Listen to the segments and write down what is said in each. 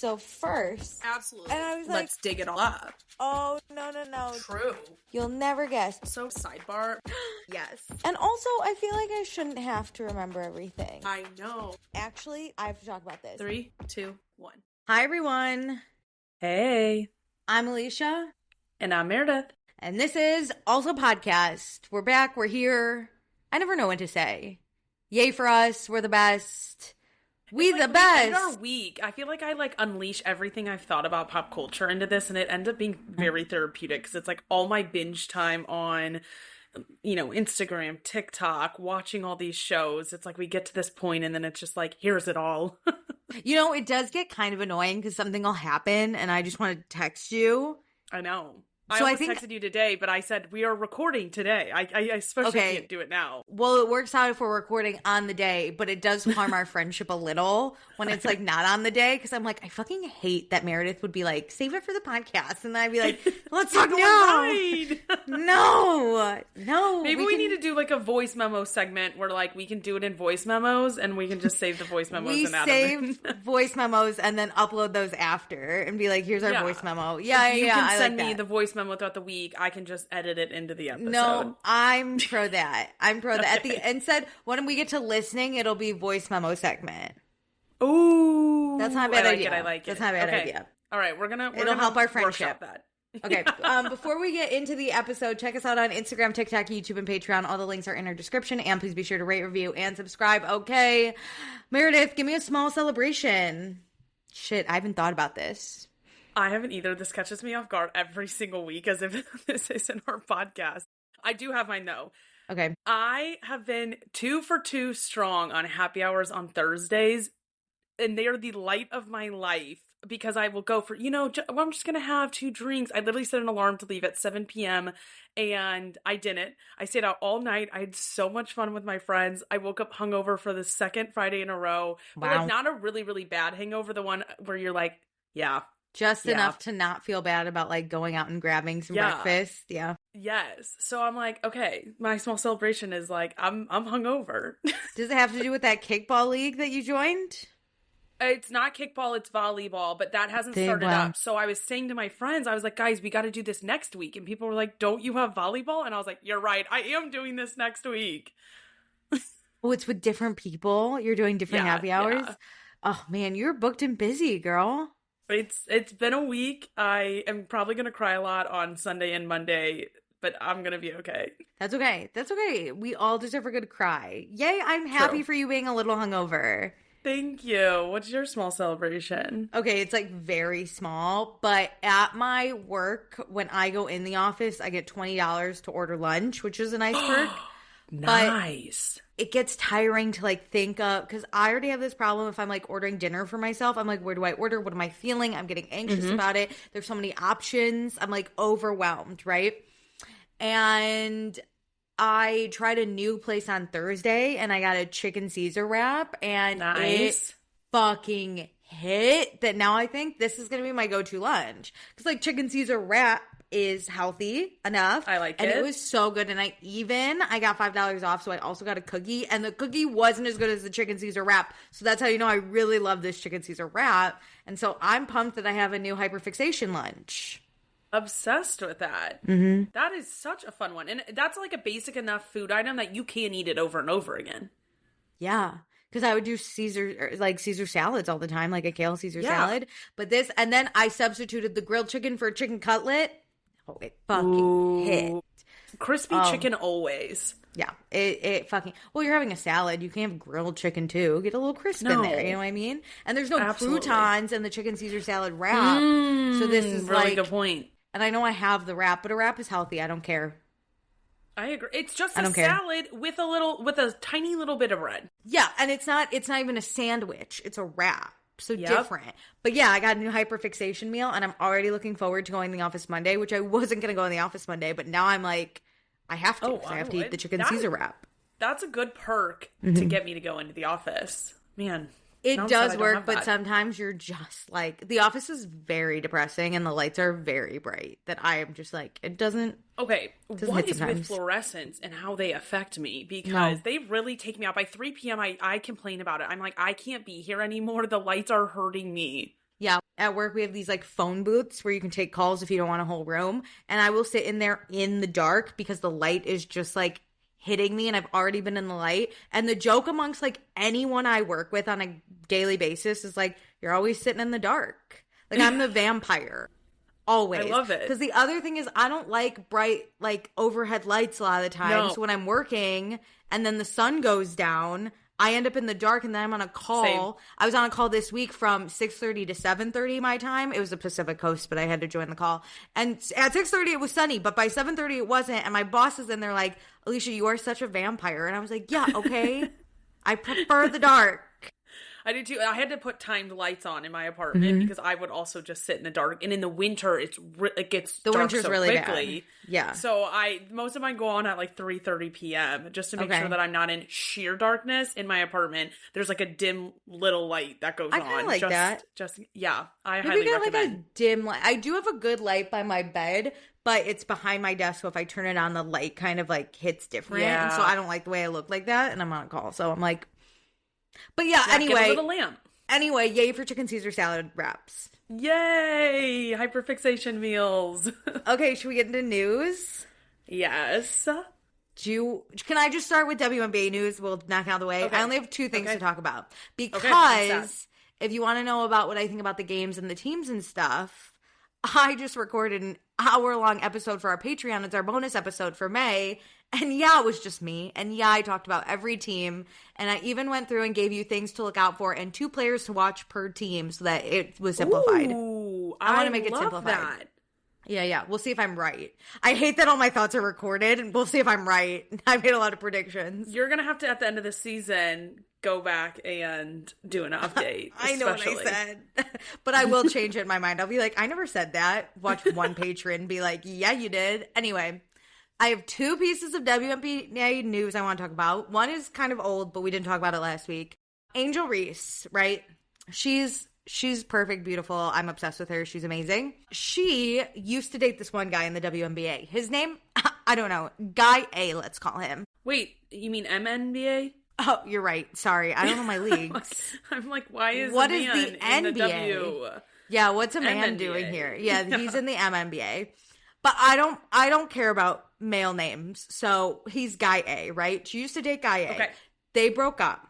So first. Absolutely. And I was like, let's dig it all up. Oh, no. True. You'll never guess. So sidebar. Yes. And also, I feel like I shouldn't have to remember everything. I know. Actually, I have to talk about this. 3, 2, 1. Hi, everyone. Hey. I'm Alicia. And I'm Meredith. And this is Also Podcast. We're back. We're here. I never know when to say. Yay for us. We're the best. We the best. We end our week. I feel like I unleash everything I've thought about pop culture into this, and it ends up being very therapeutic because it's like all my binge time on, Instagram, TikTok, watching all these shows. It's like we get to this point and then it's just like, here's it all. It does get kind of annoying because something will happen and I just want to text you. I know. I texted you today, but I said we are recording today. I especially can't do it now. Well, it works out if we're recording on the day, but it does harm our friendship a little when it's not on the day. Because I'm like, I fucking hate that Meredith would be like, save it for the podcast, and then I'd be like, let's talk now. No. Maybe we need to do a voice memo segment where we can do it in voice memos, and we can just save the voice memos. We save voice memos and then upload those after, and be like, here's our voice memo. You can send me the voice memo throughout the week. I can just edit it into the episode. No, I'm pro that. At the instead, when we get to listening, it'll be voice memo segment. Ooh, that's not a bad idea. I like it. That's not a bad idea. All right, it'll help our friendship. That. Okay. Before we get into the episode, check us out on Instagram, TikTok, YouTube, and Patreon. All the links are in our description. And please be sure to rate, review, and subscribe. Okay, Meredith, give me a small celebration. Shit, I haven't thought about this. I haven't either. This catches me off guard every single week as if this isn't our podcast. I do have mine though. Okay. I have been 2 for 2 strong on happy hours on Thursdays, and they are the light of my life because I will go for, I'm just going to have 2 drinks. I literally set an alarm to leave at 7 p.m. and I didn't. I stayed out all night. I had so much fun with my friends. I woke up hungover for the second Friday in a row. Wow. But not a really, really bad hangover. The one where you're like, yeah. Just enough to not feel bad about going out and grabbing some breakfast. Yeah. Yes. So I'm like, okay, my small celebration is I'm hungover. Does it have to do with that kickball league that you joined? It's not kickball, it's volleyball, but that hasn't started up. So I was saying to my friends, I was like, guys, we got to do this next week. And people were like, don't you have volleyball? And I was like, you're right. I am doing this next week. Oh, it's with different people? You're doing different happy hours? Yeah. Oh, man, you're booked and busy, girl. It's been a week. I am probably going to cry a lot on Sunday and Monday, but I'm going to be okay. That's okay. We all deserve a good cry. Yay, I'm happy for you being a little hungover. Thank you. What's your small celebration? Okay, it's very small, but at my work, when I go in the office, I get $20 to order lunch, which is a nice perk. Nice. But it gets tiring to think of, because I already have this problem if I'm ordering dinner for myself. I'm where do I order? What am I feeling? I'm getting anxious about it. There's so many options. I'm overwhelmed, right? And I tried a new place on Thursday and I got a chicken Caesar wrap and it fucking hit that now I think this is going to be my go-to lunch. Because chicken Caesar wrap is healthy enough. I like it. And it was so good. And I got $5 off. So I also got a cookie and the cookie wasn't as good as the chicken Caesar wrap. So that's how you know I really love this chicken Caesar wrap. And so I'm pumped that I have a new hyperfixation lunch. Obsessed with that. Mm-hmm. That is such a fun one. And that's a basic enough food item that you can eat it over and over again. Yeah. Because I would do Caesar salads all the time, a kale Caesar salad. But this, and then I substituted the grilled chicken for a chicken cutlet. Oh, it fucking hit. Crispy chicken always. Yeah, it fucking... Well, you're having a salad. You can have grilled chicken, too. Get a little crisp in there, you know what I mean? And there's no croutons in the chicken Caesar salad wrap. So this is really good point. And I know I have the wrap, but a wrap is healthy. I don't care. I agree. It's just a salad with a tiny little bit of bread. Yeah, and it's not even a sandwich. It's a wrap. So different. But yeah, I got a new hyperfixation meal, and I'm already looking forward to going to the office Monday, which I wasn't going to go in the office Monday, but now I'm I have to. I have to eat the chicken Caesar wrap. That's a good perk to get me to go into the office. Man. It does work, but sometimes you're just the office is very depressing and the lights are very bright that I am just it doesn't. Okay, what is with fluorescents and how they affect me? Because they really take me out. By 3 p.m., I complain about it. I'm I can't be here anymore. The lights are hurting me. Yeah, at work we have these like phone booths where you can take calls if you don't want a whole room. And I will sit in there in the dark because the light is just like hitting me and I've already been in the light. And the joke amongst like anyone I work with on a daily basis is like, you're always sitting in the dark. Like I'm the vampire. Always. I love it. Because the other thing is I don't like bright like overhead lights a lot of the time. So when I'm working and then the sun goes down, I end up in the dark and then I'm on a call. Same. I was on a call this week from 6:30 to 7:30 my time. It was the Pacific Coast, but I had to join the call. And at 6:30 it was sunny, but by 7:30 it wasn't. And my boss is in there like, Alicia, you are such a vampire. And I was like, yeah, okay. I prefer the dark. I do too. I had to put timed lights on in my apartment because I would also just sit in the dark. And in the winter, it gets dark winter's so really quickly. bad. Yeah. So most of mine go on at like 3:30 p.m. just to make sure that I'm not in sheer darkness in my apartment. There's like a dim little light that goes on. I kind of like that. I Maybe highly get recommend. like a dim light. I do have a good light by my bed, but it's behind my desk. So if I turn it on, the light kind of like hits different. Yeah. And so I don't like the way I look like that. And I'm on a call. So I'm like, but yeah, anyway. Get a little lamp. Anyway, yay for chicken Caesar salad wraps. Yay! Hyperfixation meals. Okay, should we get into news? Yes. Can I just start with WNBA news? We'll knock out of the way. Okay. I only have two things to talk about. Okay, Because if you want to know about what I think about the games and the teams and stuff, I just recorded an hour-long episode for our Patreon. It's our bonus episode for May. And yeah, it was just me. And yeah, I talked about every team. And I even went through and gave you things to look out for and 2 players to watch per team so that it was simplified. Ooh, I want to make it love simplified. That. Yeah. We'll see if I'm right. I hate that all my thoughts are recorded. And we'll see if I'm right. I made a lot of predictions. You're going to have to, at the end of the season, go back and do an update. I know what I said. But I will change it in my mind. I'll be like, I never said that. Watch one patron and be like, yeah, you did. Anyway, I have 2 pieces of WNBA news I want to talk about. One is kind of old, but we didn't talk about it last week. Angel Reese, right? She's perfect, beautiful. I'm obsessed with her. She's amazing. She used to date this one guy in the WNBA. His name, I don't know. Guy A, let's call him. Wait, you mean MNBA? Oh, you're right. Sorry. I don't know my leagues. I'm like, why is What a is man the in the NBA? W? Yeah, what's a man MNBA. doing here? Yeah, he's in the MNBA. But I don't care about male names. So he's Guy A, right? She used to date Guy A. Okay. They broke up.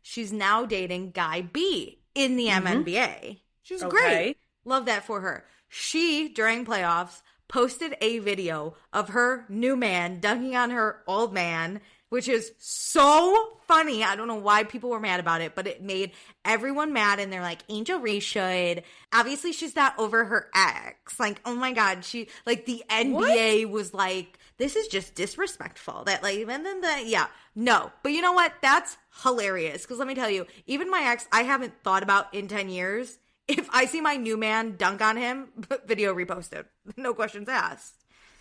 She's now dating Guy B in the MNBA. She's great. Love that for her. She, during playoffs, posted a video of her new man dunking on her old man, which is so funny. I don't know why people were mad about it, but it made everyone mad. And they're like, Angel Reese should. Obviously, she's not over her ex. Like, oh my God. She, like, the NBA was like, this is just disrespectful. That, like, and then no. But you know what? That's hilarious. Because let me tell you, even my ex, I haven't thought about in 10 years. If I see my new man dunk on him, video reposted. No questions asked.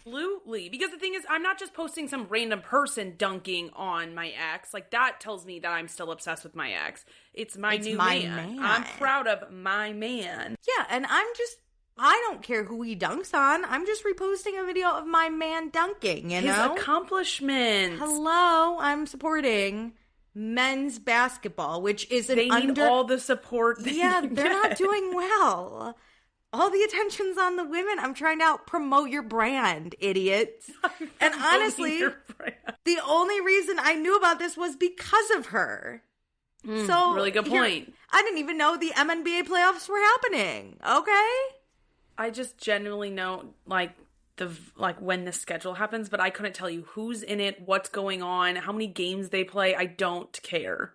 Absolutely. Because the thing is, I'm not just posting some random person dunking on my ex. Like, that tells me that I'm still obsessed with my ex. It's my new man. I'm proud of my man. Yeah, and I don't care who he dunks on. I'm just reposting a video of my man dunking, you know? His accomplishments. Hello, I'm supporting men's basketball, which is they need all the support. Yeah, they're not doing well. All the attention's on the women. I'm trying to promote your brand, idiots. And honestly, the only reason I knew about this was because of her. So really good point. I didn't even know the MNBA playoffs were happening. Okay? I just genuinely know, like when the schedule happens, but I couldn't tell you who's in it, what's going on, how many games they play. I don't care.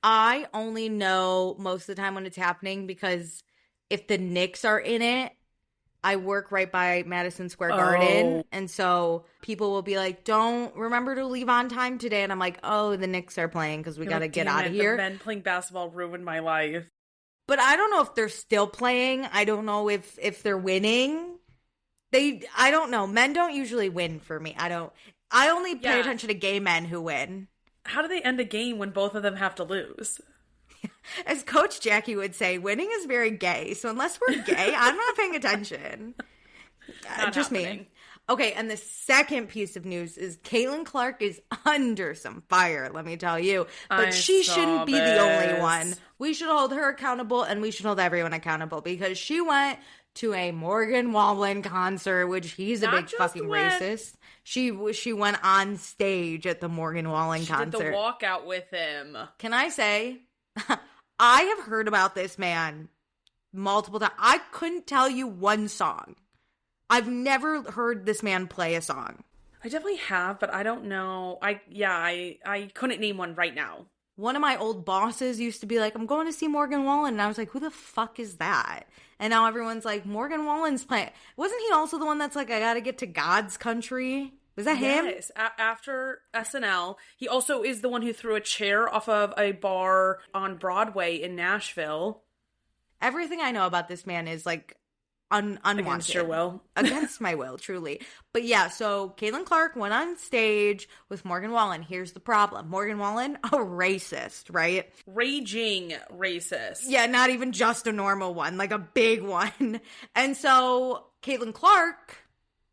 I only know most of the time when it's happening because if the Knicks are in it, I work right by Madison Square Garden. And so people will be like, don't remember to leave on time today. And I'm like, oh, the Knicks are playing because we got to get out of here. The men playing basketball ruined my life. But I don't know if they're still playing. I don't know if they're winning. I don't know. Men don't usually win for me. I only pay attention to gay men who win. How do they end a game when both of them have to lose? As Coach Jackie would say, winning is very gay. So unless we're gay, I'm not paying attention. Just happening. Me. Okay, and the second piece of news is Caitlin Clark is under some fire, let me tell you. But she shouldn't be the only one. We should hold her accountable, and we should hold everyone accountable, because she went to a Morgan Wallen concert, which he's a big fucking racist. She went on stage at the Morgan Wallen concert. She did the walkout with him. Can I say, I have heard about this man multiple times. I couldn't tell you one song. I've never heard this man play a song. I definitely have, but I don't know. I couldn't name one right now. One of my old bosses used to be like, I'm going to see Morgan Wallen. And I was like, who the fuck is that? And now everyone's like, Morgan Wallen's playing. Wasn't he also the one that's like, I gotta get to God's country? Was that him? Yes. After SNL, he also is the one who threw a chair off of a bar on Broadway in Nashville. Everything I know about this man is like unwanted. Against your will. Against my will, truly. But yeah, so Caitlin Clark went on stage with Morgan Wallen. Here's the problem. Morgan Wallen, a racist, right? Raging racist. Yeah, not even just a normal one, like a big one. And so Caitlin Clark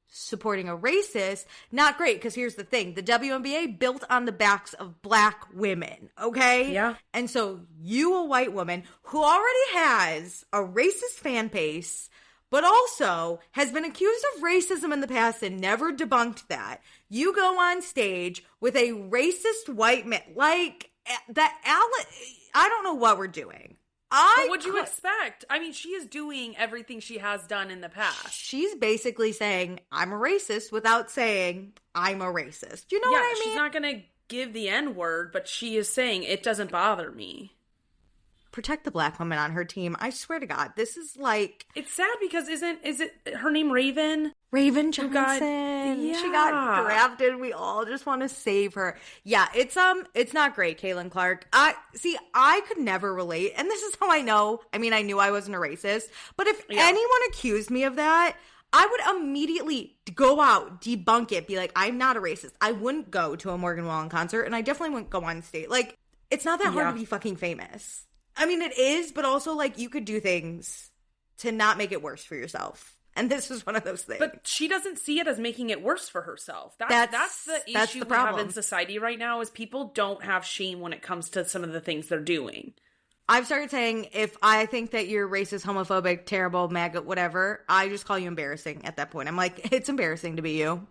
supporting a racist, not great, because here's the thing. The WNBA built on the backs of black women, okay? Yeah. And so you, a white woman who already has a racist fan base, but also has been accused of racism in the past and never debunked that. You go on stage with a racist white man, like, I don't know what we're doing. What would you expect? I mean, she is doing everything she has done in the past. She's basically saying, I'm a racist, without saying, I'm a racist. You know what I mean? She's not going to give the N-word, but she is saying, it doesn't bother me. Protect the black woman on her team. I swear to God, this is like... It's sad because is it her name Raven? Raven Johnson. She got drafted. We all just want to save her. Yeah, it's not great, Caitlin Clark. I could never relate, and this is how I know. I mean, I knew I wasn't a racist, but if anyone accused me of that, I would immediately go out, debunk it, be like, I'm not a racist. I wouldn't go to a Morgan Wallen concert, and I definitely wouldn't go on stage. Like, it's not that hard to be fucking famous. I mean, it is, but also, like, you could do things to not make it worse for yourself. And this is one of those things. But she doesn't see it as making it worse for herself. That's the issue we have in society right now, is people don't have shame when it comes to some of the things they're doing. I've started saying, if I think that you're racist, homophobic, terrible, maggot, whatever, I just call you embarrassing at that point. I'm like, it's embarrassing to be you.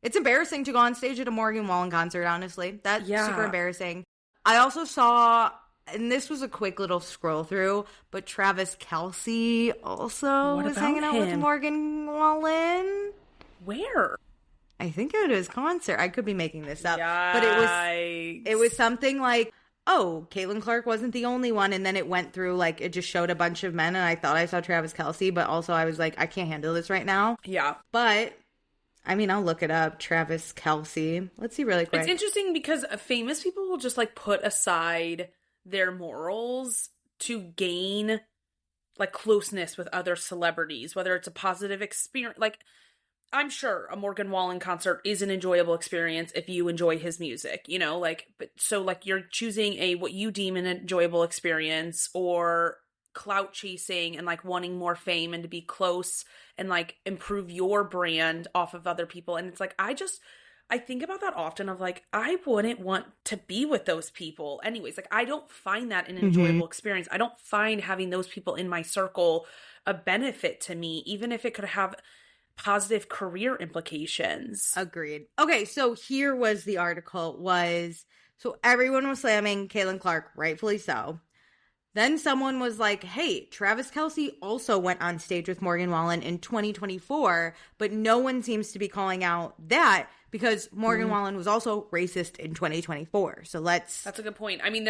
It's embarrassing to go on stage at a Morgan Wallen concert, honestly. That's super embarrassing. I also saw... And this was a quick little scroll through, but Travis Kelce also was hanging out with Morgan Wallen. Where? I think at his concert. I could be making this up. But it was something like, oh, Caitlin Clark wasn't the only one. And then it went through, like, it just showed a bunch of men. And I thought I saw Travis Kelce, but also I was like, I can't handle this right now. Yeah. But... I mean, I'll look it up. Travis Kelce. Let's see really quick. It's interesting because famous people will just, like, put aside their morals to gain, like, closeness with other celebrities, whether it's a positive experience. Like, I'm sure a Morgan Wallen concert is an enjoyable experience if you enjoy his music, you know, like, but so, like, you're choosing what you deem an enjoyable experience, or clout chasing and, like, wanting more fame and to be close and, like, improve your brand off of other people. And it's like, I think about that often of, like, I wouldn't want to be with those people anyways. Like, I don't find that an enjoyable experience. I don't find having those people in my circle a benefit to me, even if it could have positive career implications. Agreed. Okay, so here was the article so everyone was slamming Caitlin Clark, rightfully so. Then someone was like, hey, Travis Kelce also went on stage with Morgan Wallen in 2024, but no one seems to be calling out that because Morgan Wallen was also racist in 2024. So that's a good point. I mean,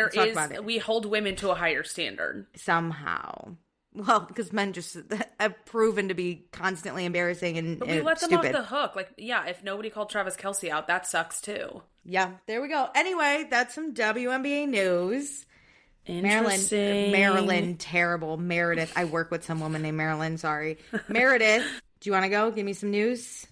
we hold women to a higher standard. Somehow. Well, because men just have proven to be constantly embarrassing and But we let them off the hook. Like, yeah, if nobody called Travis Kelce out, that sucks too. Yeah, there we go. Anyway, that's some WNBA news. Marilyn, terrible. Meredith. I work with some woman named Marilyn, sorry. Meredith, do you want to go? Give me some news.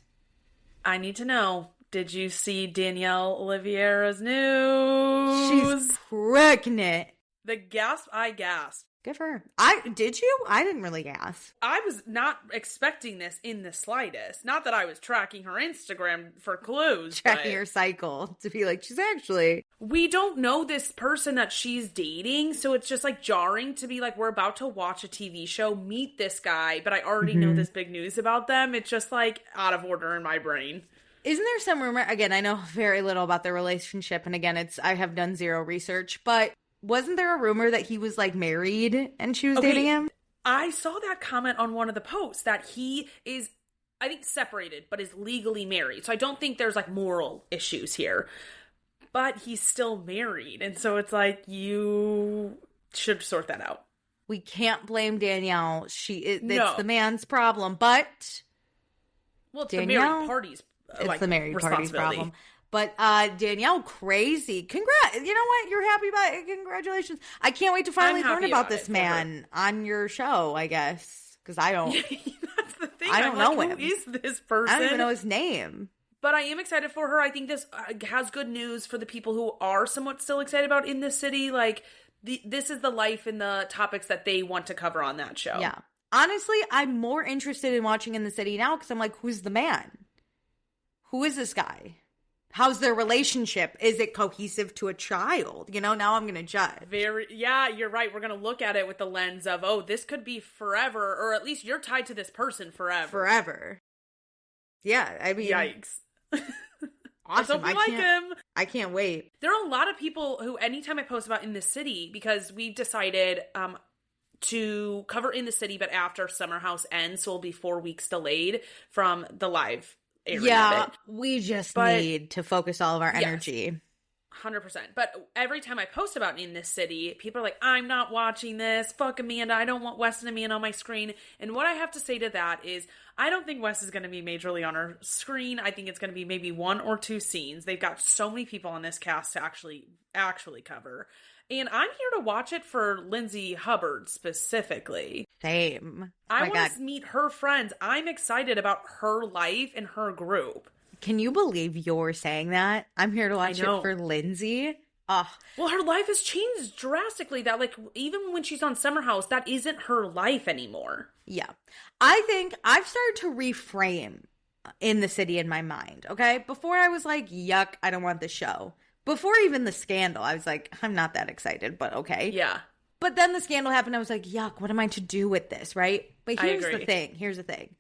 I need to know. Did you see Danielle Oliveira's news? She's pregnant. The gasp, I gasped. Good for her. Did you? I didn't really ask. I was not expecting this in the slightest. Not that I was tracking her Instagram for clues. Tracking her cycle to be like, she's actually. We don't know this person that she's dating, so it's just like jarring to be like, we're about to watch a TV show, meet this guy, but I already know this big news about them. It's just like out of order in my brain. Isn't there some rumor? Again, I know very little about their relationship, and again, I have done zero research, but wasn't there a rumor that he was like married and she was dating him? I saw that comment on one of the posts that he is, I think, separated, but is legally married. So I don't think there's like moral issues here, but he's still married. And so it's like, you should sort that out. We can't blame Danielle. It's the man's problem, but well, it's Danielle, the married party's it's the married party's problem. But Danielle, crazy. Congrats. You know what? You're happy about it. Congratulations. I can't wait to finally learn about this man on your show, I guess. Because I don't. That's the thing. I don't know him. Who is this person? I don't even know his name. But I am excited for her. I think this has good news for the people who are somewhat still excited about In this City. Like, this is the life and the topics that they want to cover on that show. Yeah. Honestly, I'm more interested in watching In the City now because I'm like, who's the man? Who is this guy? How's their relationship? Is it cohesive to a child? You know, now I'm going to judge. Yeah, you're right. We're going to look at it with the lens of, oh, this could be forever, or at least you're tied to this person forever. Forever. Yeah, I mean. Yikes. Awesome. I like him. I can't wait. There are a lot of people who, anytime I post about In the City, because we've decided to cover In the City, but after Summer House ends, so we'll be 4 weeks delayed from the live. Yeah, we just need to focus all of our energy. 100%. But every time I post about In this City, people are like, I'm not watching this. Fuck Amanda. I don't want Wes and Amanda on my screen. And what I have to say to that is, I don't think Wes is going to be majorly on our screen. I think it's going to be maybe 1 or 2 scenes. They've got so many people on this cast to actually cover. And I'm here to watch it for Lindsay Hubbard specifically. Same. I want to meet her friends. I'm excited about her life and her group. Can you believe you're saying that? I'm here to watch it for Lindsay. Well, her life has changed drastically. That, like, even when she's on Summer House, that isn't her life anymore. Yeah. I think I've started to reframe In the City in my mind, okay? Before I was like, yuck, I don't want this show. Before even the scandal, I was like, I'm not that excited, but okay. Yeah. But then the scandal happened. I was like, yuck, what am I to do with this, right? But here's the thing. Here's the thing.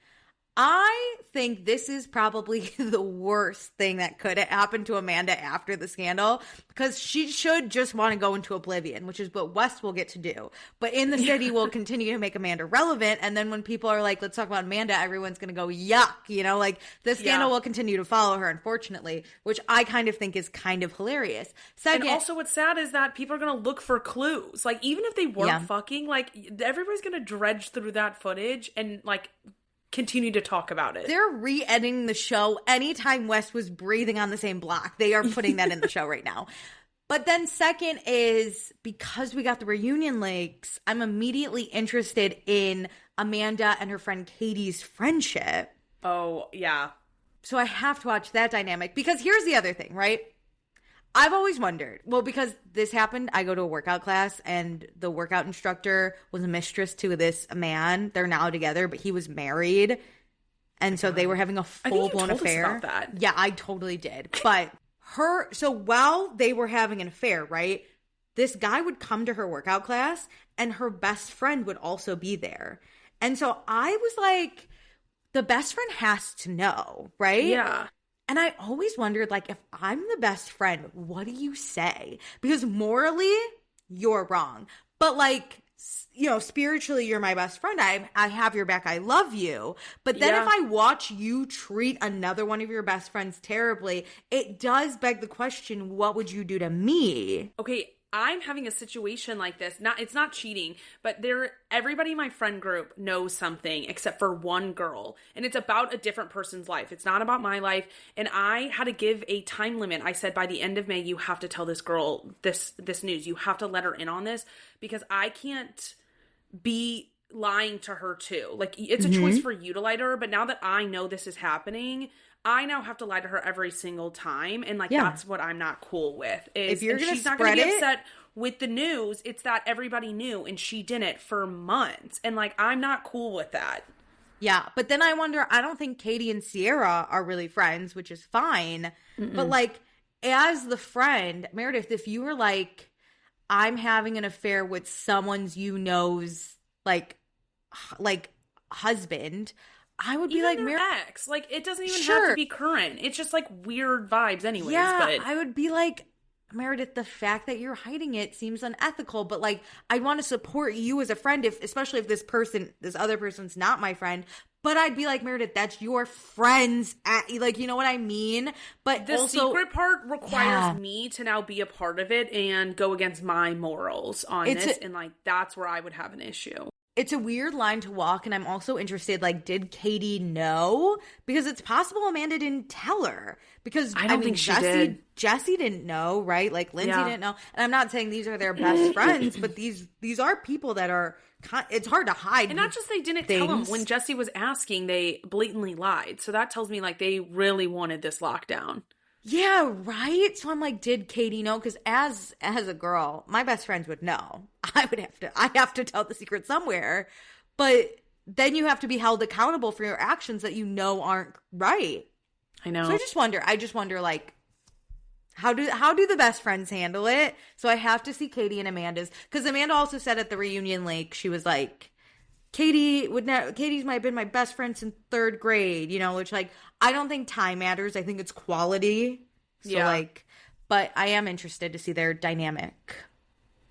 I think this is probably the worst thing that could happen to Amanda after the scandal, because she should just want to go into oblivion, which is what West will get to do. But In the City will continue to make Amanda relevant. And then when people are like, let's talk about Amanda, everyone's going to go, yuck. You know, like the scandal will continue to follow her, unfortunately, which I kind of think is kind of hilarious. Second, and also what's sad is that people are going to look for clues. Like, even if they weren't fucking, like, everybody's going to dredge through that footage and, like, continue to talk about it. They're re-editing the show anytime West was breathing on the same block. They are putting that in the show right now. But then second is, because we got the reunion links, I'm immediately interested in Amanda and her friend Katie's friendship. Oh, yeah. So I have to watch that dynamic, because here's the other thing, right? I've always wondered, well, because this happened, I go to a workout class and the workout instructor was a mistress to this man. They're now together, but he was married. And so they were having a full-blown affair. About that. Yeah, I totally did. But so while they were having an affair, right, this guy would come to her workout class and her best friend would also be there. And so I was like, the best friend has to know, right? Yeah. And I always wondered, like, if I'm the best friend, what do you say? Because morally, you're wrong. But, like, you know, spiritually, you're my best friend. I have your back. I love you. But then if I watch you treat another one of your best friends terribly, it does beg the question, what would you do to me? Okay, I'm having a situation like this. It's not cheating, but everybody in my friend group knows something except for one girl, and it's about a different person's life. It's not about my life, and I had to give a time limit. I said, by the end of May, you have to tell this girl this news. You have to let her in on this, because I can't be lying to her too. Like, it's a choice for you to lie to her, but now that I know this is happening, I now have to lie to her every single time, and like that's what I'm not cool with. Is, if you're gonna she's not gonna be upset with the news, it's that everybody knew and she didn't for months, and like I'm not cool with that. Yeah, but then I wonder, I don't think Katie and Sierra are really friends, which is fine. But like, as the friend, Meredith, if you were like, I'm having an affair with someone's like husband, I would be even like, their ex. Like, it doesn't even have to be current. It's just like weird vibes anyways. Yeah, but I would be like, Meredith, the fact that you're hiding it seems unethical, but like, I want to support you as a friend, especially if this other person's not my friend. But I'd be like, Meredith, that's your friend's, like, you know what I mean? But the also, secret part requires me to now be a part of it and go against my morals on this. And like, that's where I would have an issue. It's a weird line to walk, and I'm also interested, like, did Katie know? Because it's possible Amanda didn't tell her. Because, I don't think she did. Jessie didn't know, right? Like, Lindsay didn't know. And I'm not saying these are their best friends, but these are people that are, it's hard to hide. And not just they didn't tell them. When Jessie was asking, they blatantly lied. So that tells me, like, they really wanted this lockdown. Yeah, right? So I'm like, did Katie know? Because as a girl, my best friends would know. I have to tell the secret somewhere. But then you have to be held accountable for your actions that you know aren't right. I know. So I just wonder, like, how do the best friends handle it? So I have to see Katie and Amanda's. Because Amanda also said at the reunion lake, she was like, Katie's might have been my best friend since 3rd grade, you know, which, like, I don't think time matters. I think it's quality. So, like, but I am interested to see their dynamic.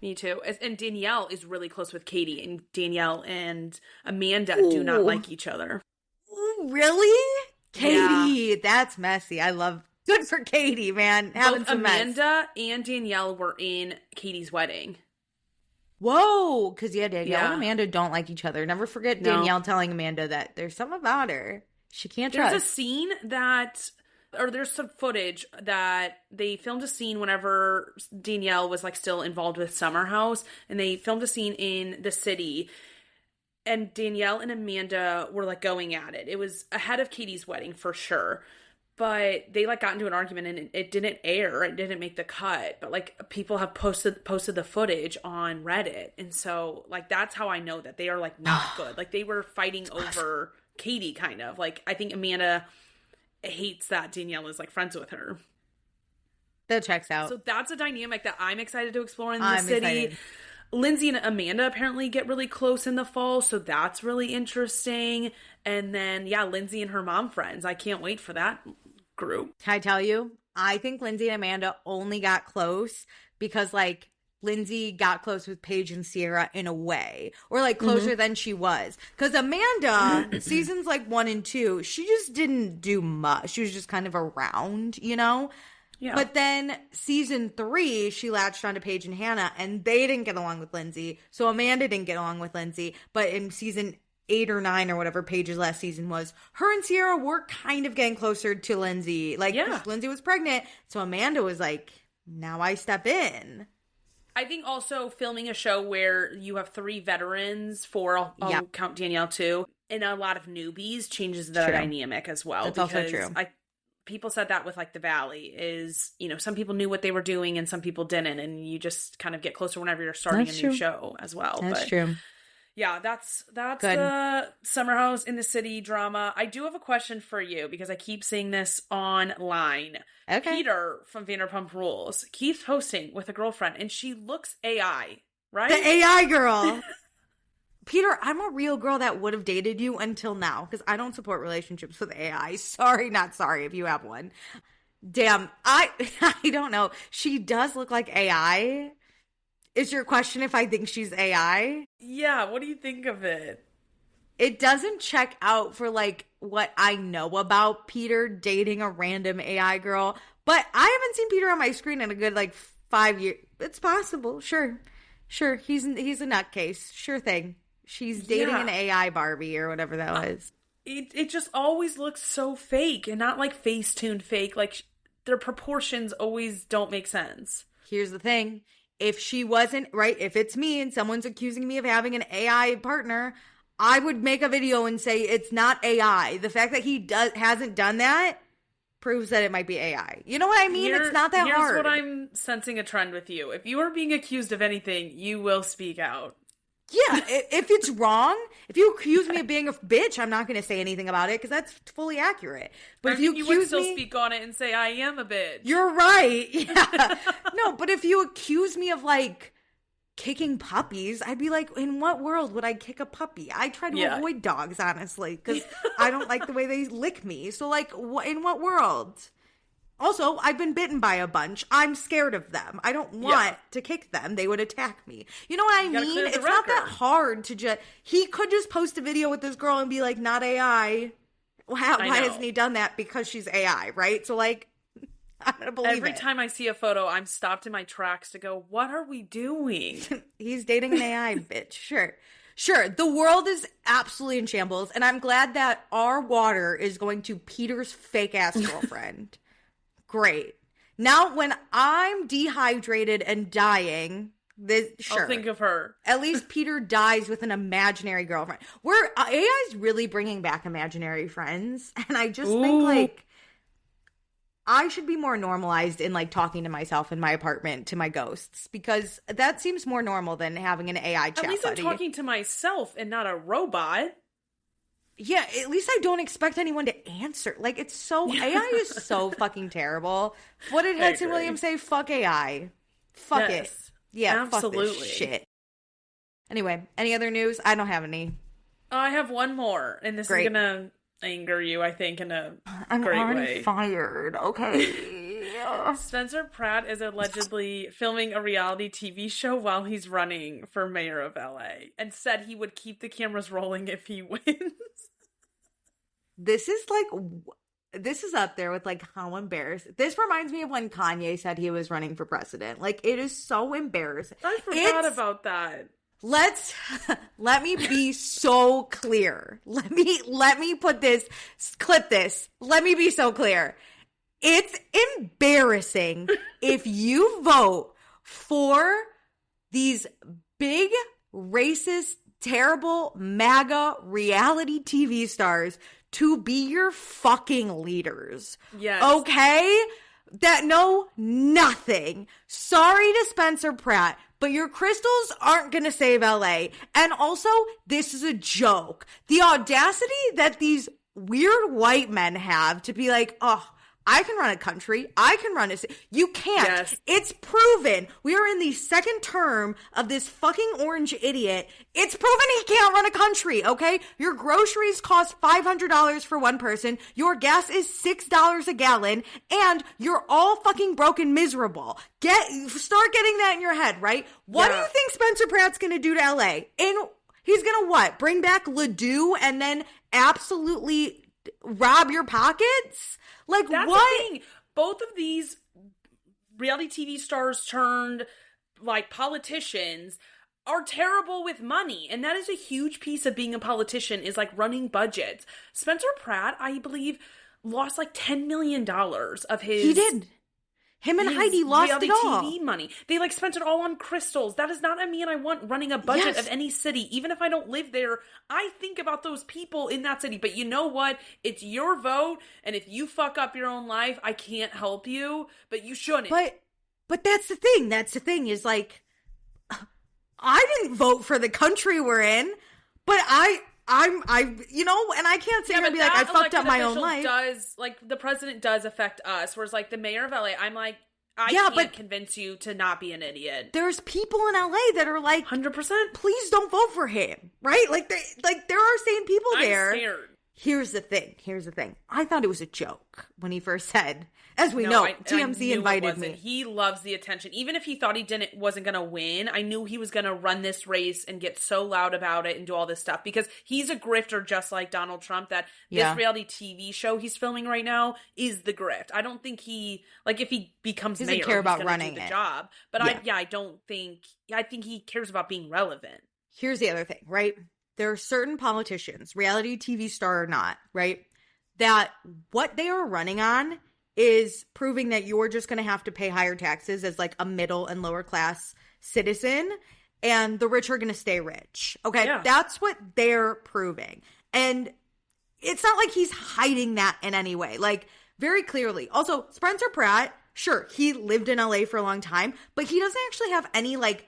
Me too. And Danielle is really close with Katie, and Danielle and Amanda do not like each other. Ooh, really? Katie, that's messy. Good for Katie, man. Both Amanda and Danielle were in Katie's wedding. Whoa, because Danielle and Amanda don't like each other. Never forget Danielle telling Amanda that there's something about her she can't trust. There's a scene there's some footage that they filmed a scene whenever Danielle was like still involved with Summer House, and they filmed a scene in the city, and Danielle and Amanda were like going at it. It was ahead of Katie's wedding for sure. But they like got into an argument and it didn't air. It didn't make the cut. But like people have posted the footage on Reddit. And so like that's how I know that they are like not good. Like they were fighting over Katie kind of. Like I think Amanda hates that Danielle is like friends with her. That checks out. So that's a dynamic that I'm excited to explore in the city. Excited. Lindsay and Amanda apparently get really close in the fall, so that's really interesting. And then, Lindsay and her mom friends. I can't wait for that group. Can I tell you? I think Lindsay and Amanda only got close because, like, Lindsay got close with Paige and Sierra in a way. Or, like, closer than she was. Because Amanda, seasons, like, 1 and 2, she just didn't do much. She was just kind of around, you know? Yeah. But then season 3, she latched onto Paige and Hannah, and they didn't get along with Lindsay. So Amanda didn't get along with Lindsay. But in season 8 or 9 or whatever Paige's last season was, her and Sierra were kind of getting closer to Lindsay. Like, Lindsay was pregnant. So Amanda was like, now I step in. I think also filming a show where you have 3 veterans, 4, I'll count Danielle too, and a lot of newbies changes the dynamic as well. That's also true. People said that with like the Valley is, you know, some people knew what they were doing and some people didn't, and you just kind of get closer whenever you're starting a new show as well. That's true. Yeah, that's the Summer House in the City drama. I do have a question for you because I keep seeing this online. Okay. Peter from Vanderpump Rules keeps posting with a girlfriend and she looks AI, right? The AI girl. Peter, I'm a real girl that would have dated you until now because I don't support relationships with AI. Sorry, not sorry if you have one. Damn, I don't know. She does look like AI. Is your question if I think she's AI? Yeah, what do you think of it? It doesn't check out for like what I know about Peter dating a random AI girl, but I haven't seen Peter on my screen in a good like 5 years. It's possible, sure. He's a nutcase, sure thing. She's dating an AI Barbie or whatever that was. It just always looks so fake and not like face-tuned fake. Like their proportions always don't make sense. Here's the thing. if she wasn't, right, if it's me and someone's accusing me of having an AI partner, I would make a video and say it's not AI. The fact that he hasn't done that proves that it might be AI. You know what I mean? It's not that hard. Here's what I'm sensing a trend with you. If you are being accused of anything, you will speak out. Yeah, if it's wrong, if you accuse me of being a bitch, I'm not going to say anything about it because that's fully accurate. But if you accuse would still me, speak on it and say I am a bitch. You're right. Yeah. No, but if you accuse me of like kicking puppies, I'd be like, in what world would I kick a puppy? I try to avoid dogs, honestly, because I don't like the way they lick me. So like, in what world? Also, I've been bitten by a bunch. I'm scared of them. I don't want to kick them. They would attack me. You know what I mean? It's not that hard to just... He could just post a video with this girl and be like, not AI. Why hasn't he done that? Because she's AI, right? So, like, I'm going to believe Every time I see a photo, I'm stopped in my tracks to go, what are we doing? He's dating an AI, bitch. Sure. The world is absolutely in shambles, and I'm glad that our water is going to Peter's fake-ass girlfriend. Great. Now, when I'm dehydrated and dying, I'll think of her. At least Peter dies with an imaginary girlfriend. AI is really bringing back imaginary friends, and I just think like I should be more normalized in like talking to myself in my apartment to my ghosts because that seems more normal than having an AI chat. At least I'm talking to myself and not a robot. Yeah, at least I don't expect anyone to answer. Like, it's so... AI is so fucking terrible. What did Hudson Williams say? Fuck AI. Fuck it. Yeah, absolutely. Fuck this shit. Anyway, any other news? I don't have any. I have one more, and this is gonna anger you, I think, in a great way. I'm already fired. Okay. Spencer Pratt is allegedly filming a reality TV show while he's running for mayor of LA and said he would keep the cameras rolling if he wins. This is up there with like how embarrassing. This reminds me of when Kanye said he was running for president. Like, it is so embarrassing. I forgot about that. Let me be so clear. Let me clip this. Let me be so clear. It's embarrassing if you vote for these big, racist, terrible, MAGA reality TV stars to be your fucking leaders. Yes. Okay? That know nothing. Sorry to Spencer Pratt, but your crystals aren't going to save LA. And also, this is a joke. The audacity that these weird white men have to be like, oh, I can run a country. I can run a city. You can't. Yes. It's proven. We are in the second term of this fucking orange idiot. It's proven he can't run a country, okay? Your groceries cost $500 for one person. Your gas is $6 a gallon. And you're all fucking broke and miserable. Start getting that in your head, right? What do you think Spencer Pratt's going to do to LA? He's going to what? Bring back Ledoux and then absolutely rob your pockets? Like, that's what? The thing. Both of these reality TV stars turned, like, politicians are terrible with money. And that is a huge piece of being a politician is, like, running budgets. Spencer Pratt, I believe, lost, like, $10 million of his... He did. Him and Heidi lost it all. TV money. They like spent it all on crystals. That is not a man I want running a budget of any city. Even if I don't live there, I think about those people in that city. But you know what? It's your vote. And if you fuck up your own life, I can't help you. But you shouldn't. But that's the thing. That's the thing is like, I didn't vote for the country we're in, but you know, and I can't sit here and be like, I fucked up my own life. The president does affect us, whereas like the mayor of LA, I'm like, I can't convince you to not be an idiot. There's people in LA that are like, 100%. Please don't vote for him, right? Like there are sane people there. I'm scared. Here's the thing. I thought it was a joke when he first said, as we know, TMZ invited me. He loves the attention. Even if he thought he wasn't going to win, I knew he was going to run this race and get so loud about it and do all this stuff because he's a grifter just like Donald Trump that this reality TV show he's filming right now is the grift. I don't think if he becomes mayor, care about he's running do the job. But I think he cares about being relevant. Here's the other thing, right? There are certain politicians, reality TV star or not, right, that what they are running on is proving that you're just going to have to pay higher taxes as like a middle and lower class citizen, and the rich are going to stay rich. Okay, that's what they're proving. And it's not like he's hiding that in any way, like very clearly. Also, Spencer Pratt, sure, he lived in LA for a long time, but he doesn't actually have any like,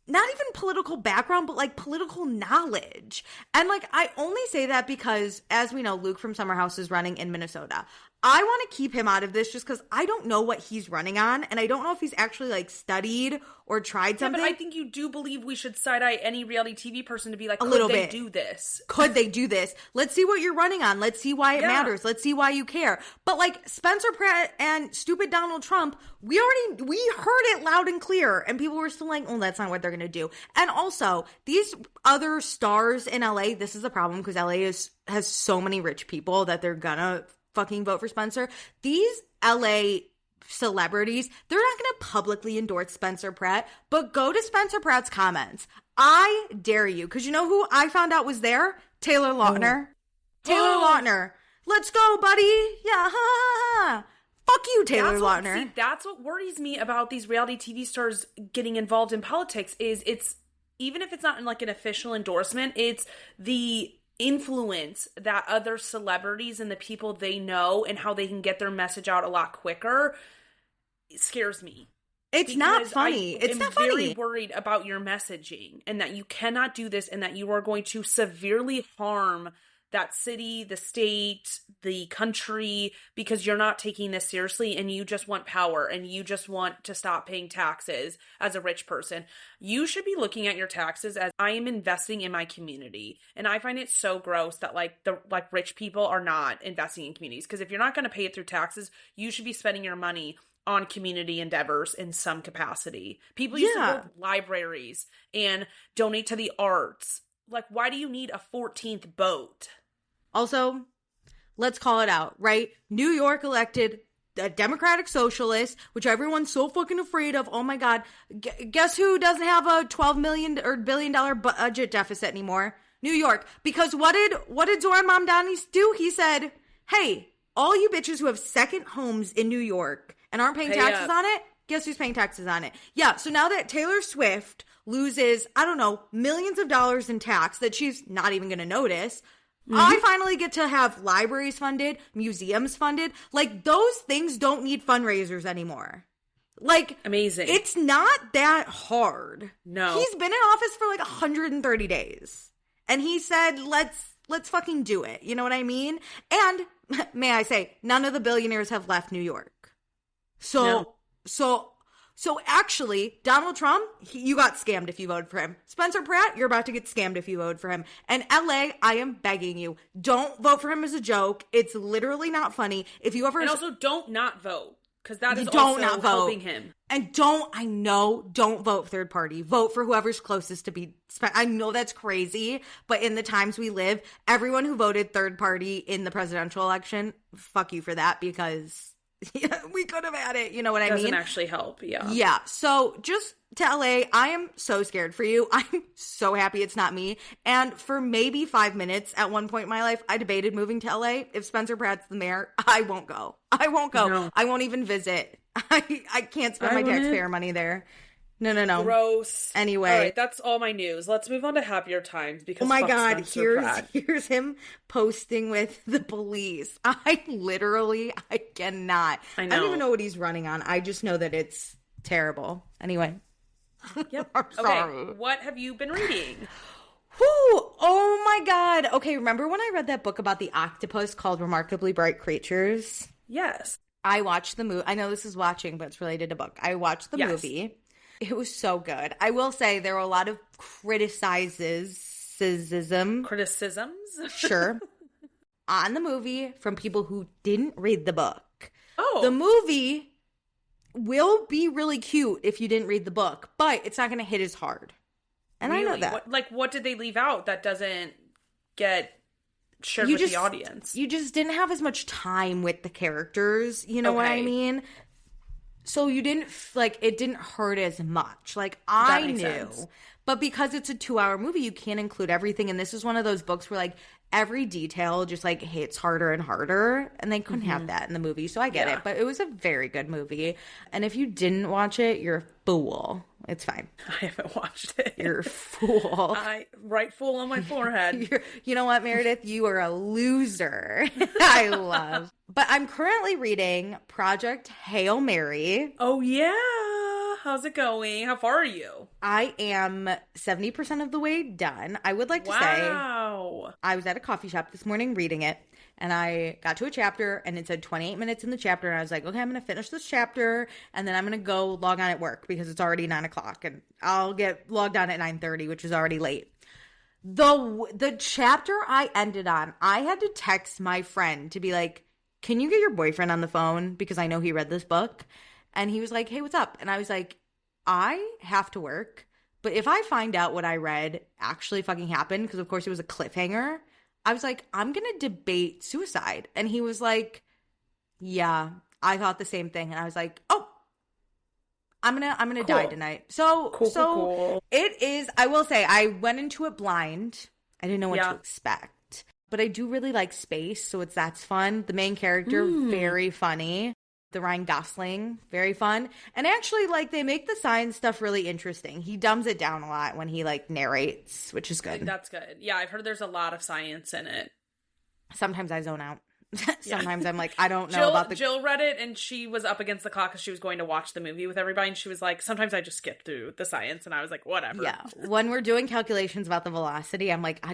not even political background, but like political knowledge. And like, I only say that because, as we know, Luke from Summer House is running in Minnesota. I want to keep him out of this just because I don't know what he's running on, and I don't know if he's actually like studied or tried something. Yeah, but I think you do believe we should side-eye any reality TV person to be like, could they do this? Could they do this? Let's see what you're running on. Let's see why it matters. Let's see why you care. But like Spencer Pratt and stupid Donald Trump, we heard it loud and clear, and people were still like, oh, that's not what they're going to do. And also, these other stars in LA, this is a problem because LA has so many rich people that they're gonna fucking vote for Spencer. These LA celebrities, they're not going to publicly endorse Spencer Pratt, but go to Spencer Pratt's comments. I dare you, because you know who I found out was there? Taylor Lautner. Taylor Lautner. Let's go, buddy. Yeah, ha, ha, ha. Fuck you, Taylor Lautner. That's what worries me about these reality TV stars getting involved in politics is it's, even if it's not in like an official endorsement, it's the influence that other celebrities and the people they know and how they can get their message out a lot quicker. It scares me. It's not funny. It's not funny. I'm very worried about your messaging and that you cannot do this and that you are going to severely harm that city, the state, the country, because you're not taking this seriously and you just want power and you just want to stop paying taxes as a rich person. You should be looking at your taxes as, I am investing in my community. And I find it so gross that like rich people are not investing in communities, because if you're not going to pay it through taxes, you should be spending your money on community endeavors in some capacity. People used to build libraries and donate to the arts. Like, why do you need a 14th boat? Also, let's call it out, right? New York elected a Democratic Socialist, which everyone's so fucking afraid of. Oh my God. Guess who doesn't have a $12 million or $1 billion budget deficit anymore? New York. Because what did Zoran Mamdani do? He said, hey, all you bitches who have second homes in New York and aren't paying taxes on it, guess who's paying taxes on it? Yeah, so now that Taylor Swift loses, I don't know, millions of dollars in tax that she's not even going to notice, I finally get to have libraries funded, museums funded. Like, those things don't need fundraisers anymore. Like, amazing. It's not that hard. No. He's been in office for like 130 days. And he said, let's fucking do it. You know what I mean? And may I say, none of the billionaires have left New York. So actually, Donald Trump, you got scammed if you voted for him. Spencer Pratt, you're about to get scammed if you vote for him. And LA, I am begging you, don't vote for him as a joke. It's literally not funny. If you ever... And also, don't not vote, because that is also not helping him. And don't vote third party. Vote for whoever's closest to be... I know that's crazy, but in the times we live, everyone who voted third party in the presidential election, fuck you for that, because... Yeah, we could have had it. You know what I mean? Doesn't actually help. Yeah. Yeah. So just to LA, I am so scared for you. I'm so happy it's not me. And for maybe 5 minutes at one point in my life, I debated moving to LA. If Spencer Pratt's the mayor, I won't go. No. I won't even visit. I can't spend my taxpayer money there. No. Gross. Anyway. All right, that's all my news. Let's move on to happier times because oh my God, Pratt. here's him posting with the police. I cannot. I know. I don't even know what he's running on. I just know that it's terrible. Anyway. Yep. I'm sorry. Okay, what have you been reading? Oh my God. Okay, remember when I read that book about the octopus called Remarkably Bright Creatures? Yes. I watched the movie. I know this is watching, but it's related to book. I watched the movie. It was so good. I will say there were a lot of criticisms. Sure. On the movie from people who didn't read the book. Oh. The movie will be really cute if you didn't read the book, but it's not going to hit as hard. And really? I know that. What did they leave out that doesn't get shared with the audience? You just didn't have as much time with the characters. You know what I mean? So you didn't like it didn't hurt as much. Like I That makes knew. sense. But because it's a 2-hour movie, you can't include everything. And this is one of those books where like every detail just like hits harder and harder. And they couldn't have that in the movie. So I get it. But it was a very good movie. And if you didn't watch it, you're a fool. It's fine. I haven't watched it. You're a fool. I write fool on my forehead. You know what, Meredith? You are a loser. I love. But I'm currently reading Project Hail Mary. Oh, yeah. How's it going? How far are you? I am 70% of the way done. I would like to say I was at a coffee shop this morning reading it, and I got to a chapter, and it said 28 minutes in the chapter, and I was like, okay, I'm going to finish this chapter, and then I'm going to go log on at work because it's already 9 o'clock, and I'll get logged on at 9:30, which is already late. The chapter I ended on, I had to text my friend to be like, can you get your boyfriend on the phone? Because I know he read this book. And he was like, hey, what's up? And I was like, I have to work. But if I find out what I read actually fucking happened, because of course it was a cliffhanger, I was like, I'm going to debate suicide. And he was like, yeah, I thought the same thing. And I was like, oh, I'm gonna die tonight. So cool. It is, I will say, I went into it blind. I didn't know what to expect. But I do really like space, so that's fun. The main character, very funny. The Ryan Gosling, very fun. And actually, like, they make the science stuff really interesting. He dumbs it down a lot when he, like, narrates, which is good. That's good. Yeah, I've heard there's a lot of science in it. Sometimes I zone out. Sometimes I'm like, I don't know about the... Jill read it, and she was up against the clock because she was going to watch the movie with everybody, and she was like, sometimes I just skip through the science, and I was like, whatever. Yeah. When we're doing calculations about the velocity, I'm like,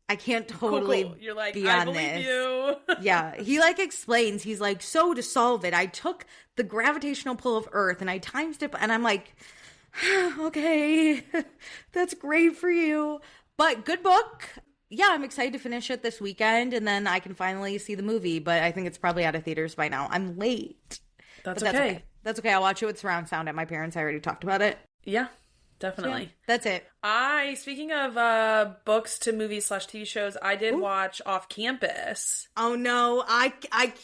I can't totally cool. You're like, be I on believe this. You. Yeah. He like explains, he's like, so to solve it, I took the gravitational pull of Earth and I times it. And I'm like, okay, that's great for you. But good book. Yeah, I'm excited to finish it this weekend and then I can finally see the movie. But I think it's probably out of theaters by now. I'm late. That's okay. That's okay. I'll watch it with surround sound at my parents'. I already talked about it. Yeah. Definitely. Yeah, that's it. Speaking of books to movies / TV shows, I did watch Off Campus. Oh no, I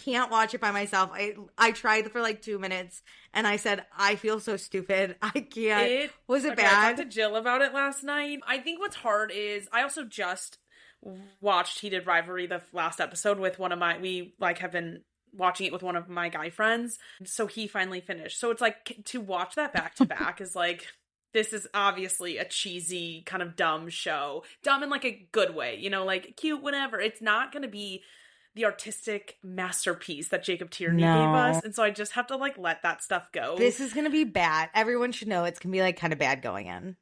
can't watch it by myself. I tried for like 2 minutes and I said, I feel so stupid. I can't. Was it bad? I talked to Jill about it last night. I think what's hard is I also just watched Heated Rivalry, the last episode with we have been watching it with one of my guy friends. So he finally finished. So it's like to watch that back to back is like, this is obviously a cheesy, kind of dumb show. Dumb in like a good way, you know, like cute, whatever. It's not going to be the artistic masterpiece that Jacob Tierney gave us. And so I just have to like let that stuff go. This is going to be bad. Everyone should know it's going to be like kind of bad going in.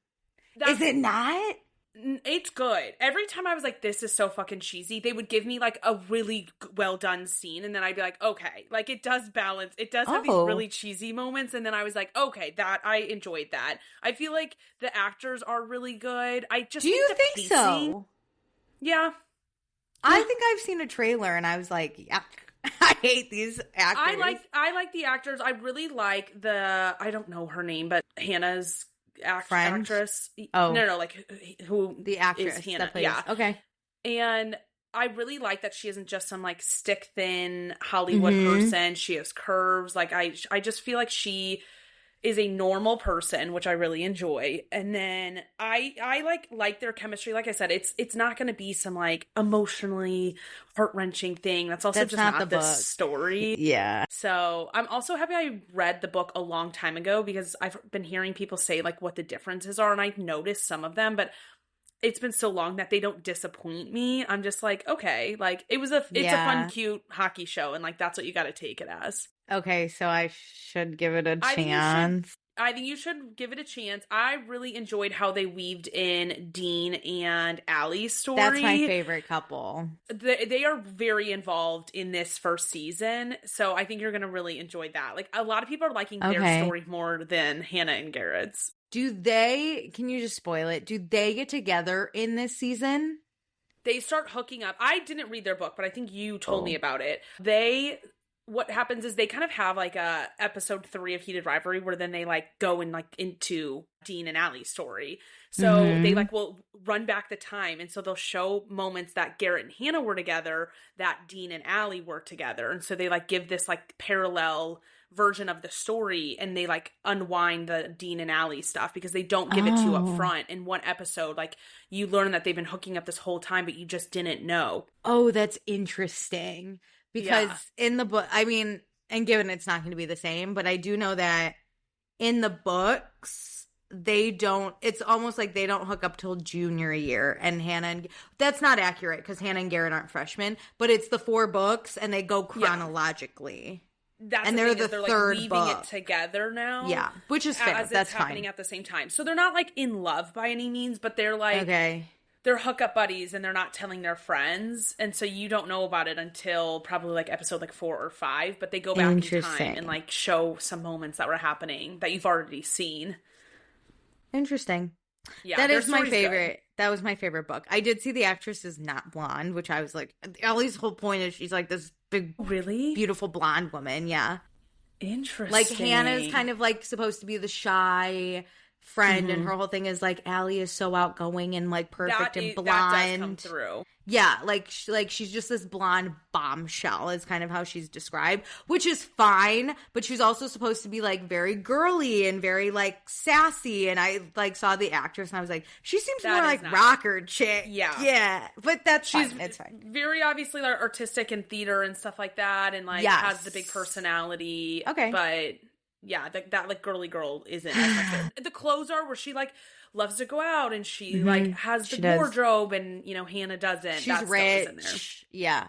Is it not? It's good. Every time I was like, this is so fucking cheesy, they would give me like a really well done scene. And then I'd be like, okay, like it does balance. It does have these really cheesy moments. And then I was like, okay, I enjoyed that. I feel like the actors are really good. Do you think so? Yeah. I think I've seen a trailer and I was like, yuck. I hate these actors. I like the actors. I really like I don't know her name, but Hannah's actress. Oh no, like who the actress is Hannah? Plays. Yeah, okay. And I really like that she isn't just some like stick thin Hollywood person. She has curves. Like I just feel like she is a normal person, which I really enjoy. And then I like their chemistry. Like I said, it's not going to be some like emotionally heart-wrenching thing. That's just not the story. Yeah. So I'm also happy I read the book a long time ago because I've been hearing people say like what the differences are, and I've noticed some of them, but it's been so long that they don't disappoint me. I'm just like, okay, like it's a fun, cute hockey show, and like that's what you got to take it as. Okay, so I should give it a chance. I think you should give it a chance. I really enjoyed how they weaved in Dean and Allie's story. That's my favorite couple. They are very involved in this first season, so I think you're going to really enjoy that. Like, a lot of people are liking their story more than Hannah and Garrett's. Can you just spoil it? Do they get together in this season? They start hooking up. I didn't read their book, but I think you told me about it. What happens is they kind of have like a episode 3 of Heated Rivalry where then they like go and like into Dean and Allie's story. So they like will run back the time. And so they'll show moments that Garrett and Hannah were together, that Dean and Allie were together. And so they like give this like parallel version of the story, and they like unwind the Dean and Allie stuff because they don't give it to you up front. In one episode, like you learn that they've been hooking up this whole time, but you just didn't know. Oh, that's interesting. Because in the book, I mean, and given it's not going to be the same, but I do know that in the books, it's almost like they don't hook up till junior year. And that's not accurate because Hannah and Garrett aren't freshmen, but it's the 4 books and they go chronologically. That's and they're they're like third weaving book. It together now. Yeah, which is fair. As that's it's happening fine. at the same time. So they're not like in love by any means, but they're like, okay, they're hookup buddies and they're not telling their friends. And so you don't know about it until probably like episode like 4 or 5, but they go back in time and like show some moments that were happening that you've already seen. Interesting. Yeah, that is my favorite. Good. That was my favorite book. I did see the actress is not blonde, which I was like, Ellie's whole point is she's like this big, really beautiful blonde woman. Yeah. Interesting. Like Hannah's kind of like supposed to be the shy friend, and her whole thing is like Allie is so outgoing and like perfect and blonde. That does come through. Yeah, like she's just this blonde bombshell is kind of how she's described, which is fine, but she's also supposed to be like very girly and very like sassy, and I like saw the actress and I was like, she seems more like rocker chick. Yeah, but she's fine. It's fine. Very obviously like artistic in theater and stuff like that, and like has the big personality. Okay, but yeah, that like girly girl isn't as much. The clothes are where she like loves to go out and she like has the wardrobe, and you know Hannah doesn't. She's rich. Yeah.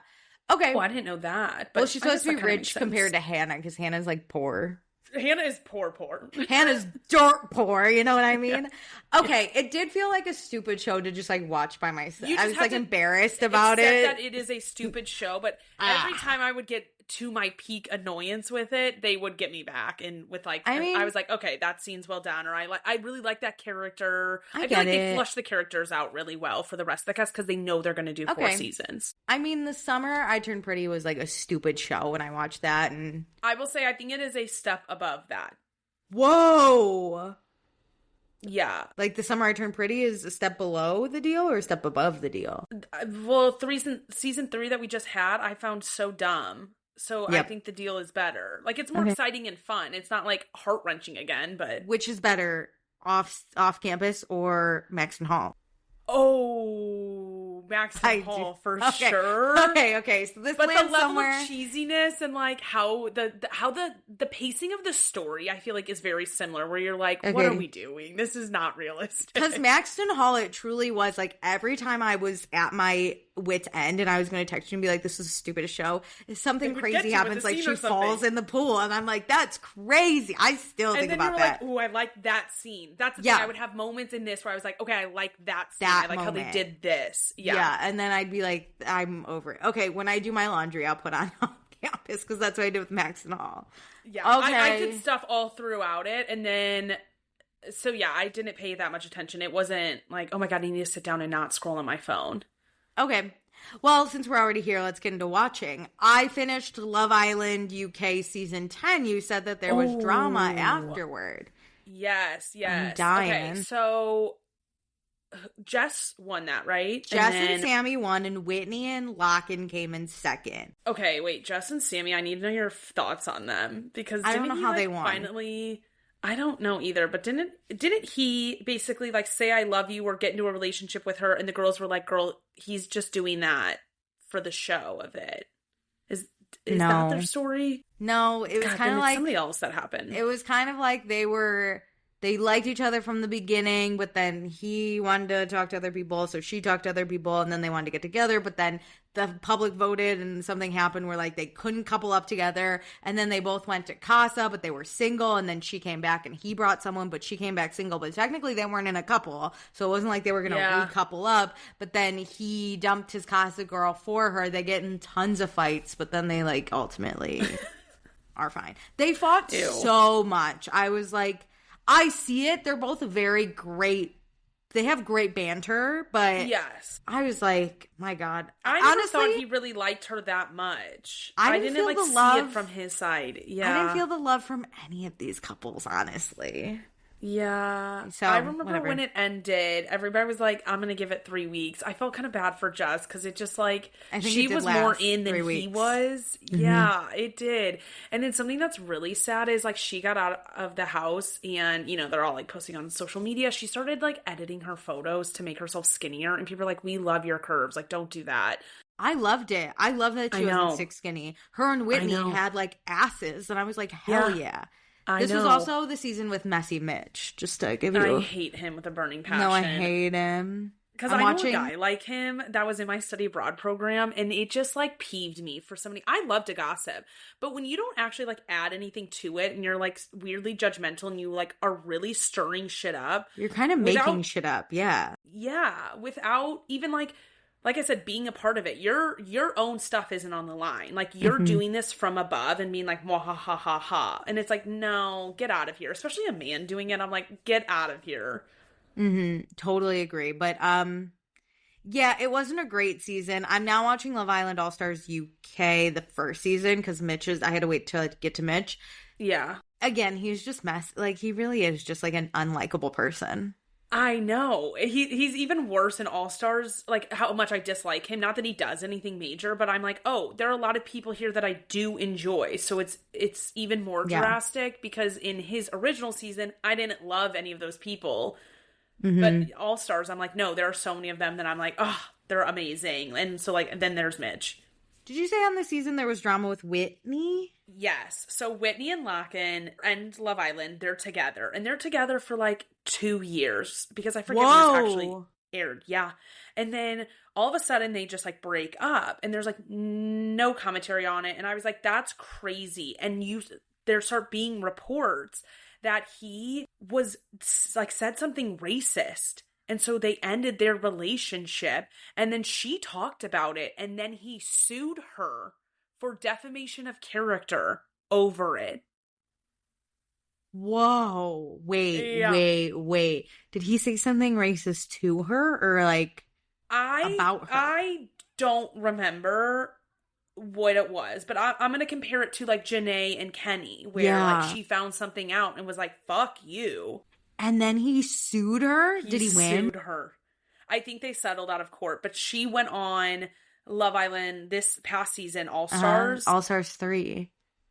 Okay. Oh, I didn't know that. But well, she's supposed to be rich compared to Hannah because Hannah's like poor. Hannah is poor. Hannah's dirt poor, you know what I mean? Yeah. Okay, it did feel like a stupid show to just like watch by myself. I was like embarrassed about it. That it is a stupid show, but every time I would get to my peak annoyance with it, they would get me back, and with like I was like, okay, that scene's well done, or I really like that character. I feel like they flush the characters out really well for the rest of the cast because they know they're going to do 4 seasons. I mean, the summer I Turned Pretty was like a stupid show when I watched that, and I will say I think it is a step above that. Whoa. Yeah. Like The Summer I Turned Pretty is a step below the deal or a step above the deal? Well, season 3 that we just had, I found so dumb. So I think the deal is better. Like, it's more exciting and fun. It's not like heart-wrenching again, but which is better, off campus or Maxton Hall? Oh, Maxton Hall for sure. Okay. So this, but the level of cheesiness and like how the pacing of the story, I feel like is very similar. Where you're like, what are we doing? This is not realistic. Because Maxton Hall, it truly was like every time I was at my wit's end and I was going to text you and be like, this is the stupidest show. If something crazy happens, like she falls in the pool, and I'm like, that's crazy. I still think about that. Like, oh, I like that scene. That's the thing. I would have moments in this where I was like, okay, I like that scene. I like how they did this. Yeah, and then I'd be like, I'm over it. Okay, when I do my laundry, I'll put on campus because that's what I did with Maxton Hall. Yeah, okay. I did stuff all throughout it, and then so yeah, I didn't pay that much attention. It wasn't like, oh my god, I need to sit down and not scroll on my phone. Okay. Well, since we're already here, let's get into watching. I finished Love Island UK season 10. You said that there was drama afterward. Yes. I'm dying. Okay, so Jess won that, right? Jess and Sammy won, and Whitney and Locken came in second. Okay, wait, Jess and Sammy, I need to know your thoughts on them because I don't know how they won. Finally, I don't know either, but didn't he basically like say I love you or get into a relationship with her, and the girls were like, girl, he's just doing that for the show of it. Is that their story? No, it was kind of like somebody else that happened. It was kind of like they liked each other from the beginning, but then he wanted to talk to other people, so she talked to other people, and then they wanted to get together, but then the public voted and something happened where like they couldn't couple up together, and then they both went to Casa, but they were single, and then she came back and he brought someone, but she came back single, but technically they weren't in a couple, so it wasn't like they were going to re-couple up, but then he dumped his Casa girl for her. They get in tons of fights, but then they like ultimately are fine. They fought so much. I was like, I see it. They're both very great. They have great banter, but yes, I was like, my God. I never thought he really liked her that much. I didn't see it from his side. Yeah, I didn't feel the love from any of these couples, honestly. Yeah. So, I remember whatever. when it ended, everybody was like, I'm going to give it 3 weeks. I felt kind of bad for Jess because it just like, I think she it did was more last in than 3 he weeks. was. Mm-hmm. Yeah, it did. And then something that's really sad is like, she got out of the house and, you know, they're all like posting on social media. She started like editing her photos to make herself skinnier. And people are like, we love your curves. Like, don't do that. I loved it. I love that she wasn't sick skinny. Her and Whitney had like asses, and I was like, hell yeah. This was also the season with Messy Mitch, just to give you... I hate him with a burning passion. No, I hate him. Because I know a guy like him that was in my study abroad program, and it just, like, peeved me for somebody. I love to gossip, but when you don't actually, like, add anything to it, and you're, like, weirdly judgmental, and you, like, are really stirring shit up. You're kind of making shit up, yeah. Yeah, without even, like I said, being a part of it, your own stuff isn't on the line. Like, you're doing this from above and being like, ha ha ha ha. And it's like, no, get out of here. Especially a man doing it. I'm like, get out of here. Totally agree. But, yeah, it wasn't a great season. I'm now watching Love Island All-Stars UK, the first season, because I had to wait till I get to Mitch. Yeah. Again, he's just like, he really is just like an unlikable person. I know. He's even worse in All-Stars, like how much I dislike him. Not that he does anything major, but I'm like, oh, there are a lot of people here that I do enjoy. So it's even more drastic because in his original season, I didn't love any of those people. But All-Stars, I'm like, no, there are so many of them that I'm like, oh, they're amazing. And so like, then there's Mitch. Did you say on the season there was drama with Whitney? Yes. So Whitney and Locken and Love Island, they're together. And they're together for like 2 years because I forget when this actually aired. Yeah. And then all of a sudden they just like break up and there's like no commentary on it. And I was like, that's crazy. And there start being reports that he was like said something racist. And so they ended their relationship, and then she talked about it, and then he sued her for defamation of character over it. Whoa. Wait. Did he say something racist to her or like about her? I don't remember what it was, but I'm going to compare it to like Janae and Kenny, where like she found something out and was like, fuck you. And then he sued her? Did he win? He sued her. I think they settled out of court, but she went on Love Island this past season, All-Stars. All-Stars 3.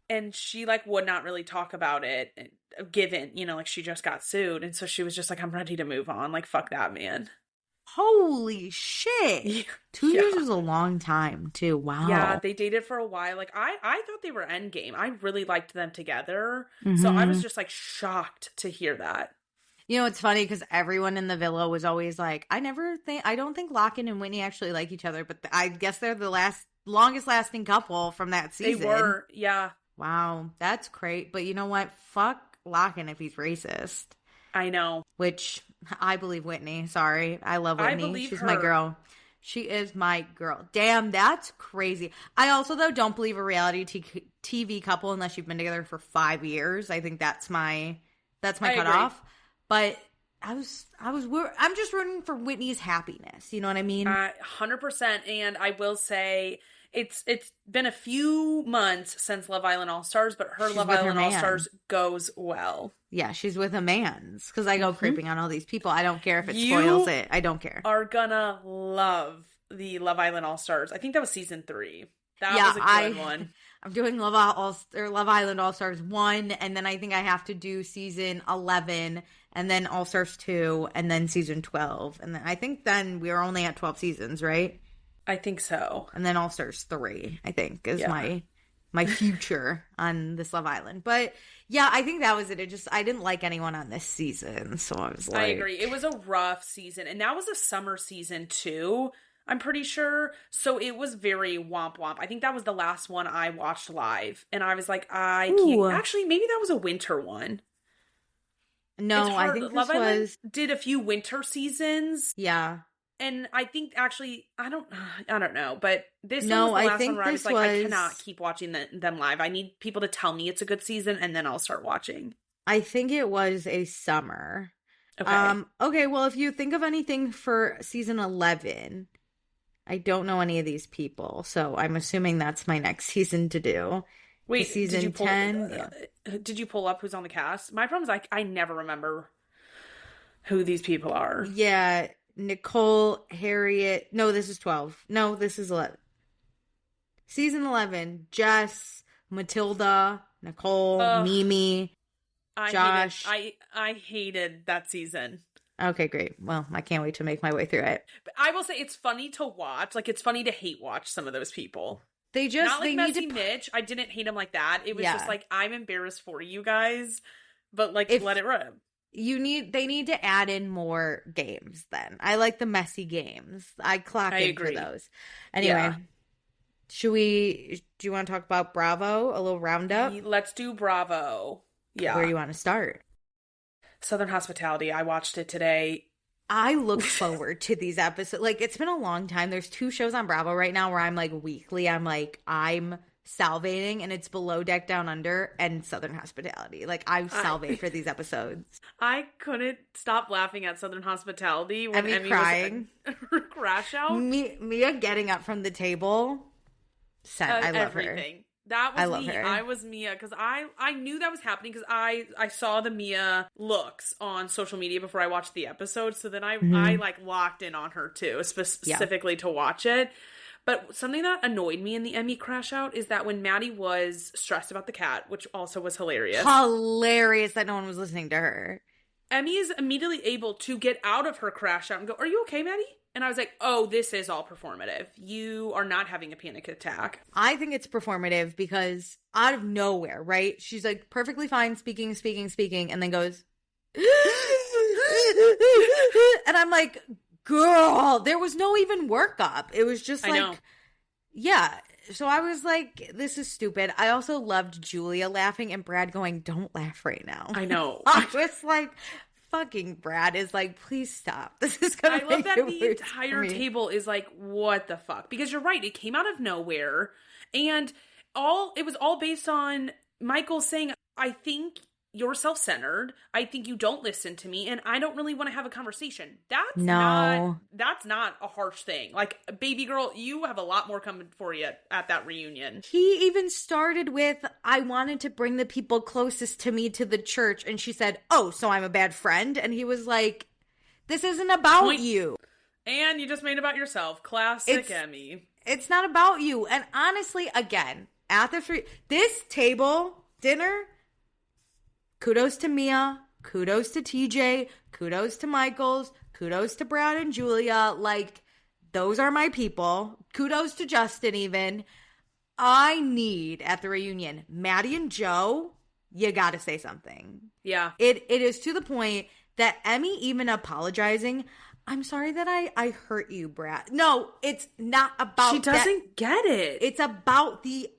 And she, like, would not really talk about it, given, you know, like, she just got sued. And so she was just like, I'm ready to move on. Like, fuck that, man. Holy shit. 2 years is a long time, too. Wow. Yeah, they dated for a while. Like, I thought they were endgame. I really liked them together. So I was just, like, shocked to hear that. You know, it's funny because everyone in the villa was always like, I don't think Locken and Whitney actually like each other, but I guess they're the longest lasting couple from that season. They were, yeah. Wow, that's great. But you know what? Fuck Locken if he's racist. I know. Which, I believe Whitney. Sorry. I love Whitney. I believe She's her. my girl. She is my girl. Damn, that's crazy. I also, though, don't believe a reality TV couple unless you've been together for 5 years. I think that's my cutoff. Agree. But I'm just rooting for Whitney's happiness. You know what I mean? 100%. And I will say it's been a few months since Love Island All-Stars, but her Love Island All-Stars goes well. Yeah, she's with a man's. Because I go creeping on all these people. I don't care if it spoils it. I don't care. Are gonna love the Love Island All-Stars. I think that was season 3. That was a good one. I'm doing Love Island All-Stars 1, and then I think I have to do season 11, and then All-Stars 2, and then season 12. And then I think then we're only at 12 seasons, right? I think so. And then All-Stars 3, I think, is my future on this Love Island. But yeah, I think that was it. I didn't like anyone on this season, so I was like... I agree. It was a rough season, and that was a summer season too, I'm pretty sure. So it was very womp womp. I think that was the last one I watched live, and I was like, I can't... Actually, maybe that was a winter one. No, I think Love Island did a few winter seasons. Yeah. And I think actually, I don't know, but this one was the last one where I was like, I cannot keep watching them live. I need people to tell me it's a good season, and then I'll start watching. I think it was a summer. Okay. Okay, well, if you think of anything for season 11, I don't know any of these people, so I'm assuming that's my next season to do. Wait, season 10? Did you pull up who's on the cast? My problem is I never remember. who these people are. Yeah. Nicole, Harriet. No, this is 12. No, this is 11. Season 11. Jess, Matilda, Nicole, Mimi, Josh. I hated that season. Okay, great. Well, I can't wait to make my way through it. But I will say it's funny to watch. Like, it's funny to hate watch some of those people. They just, not like they Messy need to... Mitch. I didn't hate him like that. It was just like, I'm embarrassed for you guys, but like, let it rip. They need to add in more games then. I like the messy games. I agree for those. Anyway, do you want to talk about Bravo? A little roundup? Let's do Bravo. Yeah. Where you want to start? Southern Hospitality. I watched it today. I look forward to these episodes. Like, it's been a long time. There's 2 shows on Bravo right now where I'm like weekly. I'm salivating, and it's Below Deck Down Under and Southern Hospitality. Like, I salivate for these episodes. I couldn't stop laughing at Southern Hospitality when Emmy crying. Was her crash out. Mia getting up from the table. I love everything. her. That was I love me. her. I was Mia because I knew that was happening because I saw the Mia looks on social media before I watched the episode. So then I like locked in on her too, specifically to watch it. But something that annoyed me in the Emmy crash out is that when Maddie was stressed about the cat, which also was hilarious. Hilarious that no one was listening to her. Emmy is immediately able to get out of her crash out and go, "Are you okay, Maddie?" And I was like, oh, this is all performative. You are not having a panic attack. I think it's performative because out of nowhere, right? She's like perfectly fine speaking, and then goes, and I'm like, girl, there was no even workup. It was just like, yeah. So I was like, this is stupid. I also loved Julia laughing and Brad going, don't laugh right now. I know. I was like, fucking Brad is like, please stop. This is gonna I love that the entire table is like, what the fuck? Because you're right, it came out of nowhere, and it was all based on Michael saying, I think you're self-centered. I think you don't listen to me, and I don't really want to have a conversation. That's not a harsh thing. Like, baby girl, you have a lot more coming for you at that reunion. He even started with, I wanted to bring the people closest to me to the church, and she said, oh, so I'm a bad friend? And he was like, this isn't about you. And you just made it about yourself. Classic Emmy. It's not about you. And honestly, again, at this table dinner, kudos to Mia, kudos to TJ, kudos to Michaels, kudos to Brad and Julia. Like, those are my people. Kudos to Justin even. I need, at the reunion, Maddie and Joe, you gotta say something. Yeah. It is to the point that Emmy even apologizing, I'm sorry that I hurt you, Brad. No, it's not about She doesn't get it. It's about the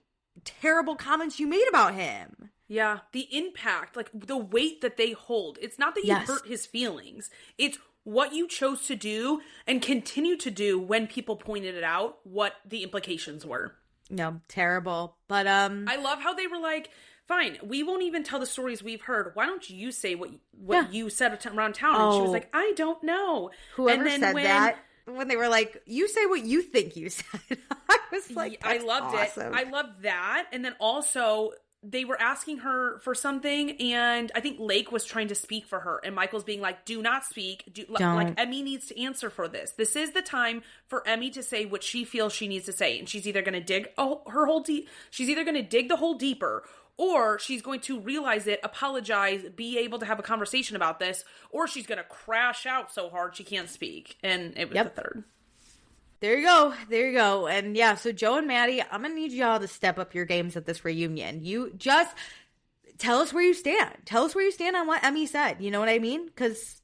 terrible comments you made about him. Yeah, the impact, like the weight that they hold. It's not that you hurt his feelings. It's what you chose to do and continue to do when people pointed it out, what the implications were. No, terrible. But I love how they were like, fine, we won't even tell the stories we've heard. Why don't you say what you said around town? And she was like, I don't know. Whoever said that, when they were like, you say what you think you said. I was like, I loved awesome. it. I loved that. And then also, they were asking her for something, and I think Lake was trying to speak for her, and Michael's being like, do not speak. Like, Emmy needs to answer for this. This is the time for Emmy to say what she feels she needs to say, and she's either going to dig she's either going to dig the hole deeper, or she's going to realize it, apologize, be able to have a conversation about this, or she's going to crash out so hard she can't speak. And it was the third. There you go. And yeah, so Joe and Maddie, I'm going to need y'all to step up your games at this reunion. You just tell us where you stand. Tell us where you stand on what Emmy said. You know what I mean?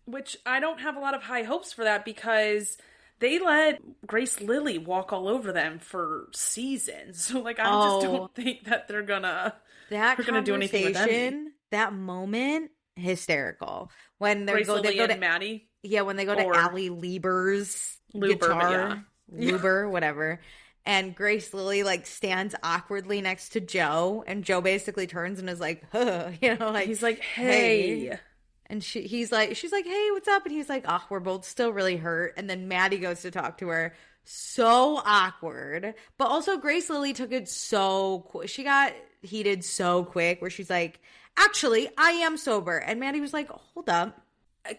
Which I don't have a lot of high hopes for that because they let Grace Lilly walk all over them for seasons. So like, I just don't think that they're going to do anything with Emmy. That moment, hysterical. When Grace Lilly and Maddie? Yeah, when they go to Allie Lieber's guitar. Luber, whatever. And Grace Lilly like stands awkwardly next to Joe, and Joe basically turns and is like, huh, you know, like he's like, hey. And she's like, hey, what's up? And he's like, oh, we're both still really hurt. And then Maddie goes to talk to her. So awkward. But also Grace Lilly took it so quick. She got heated so quick where she's like, actually, I am sober. And Maddie was like, hold up.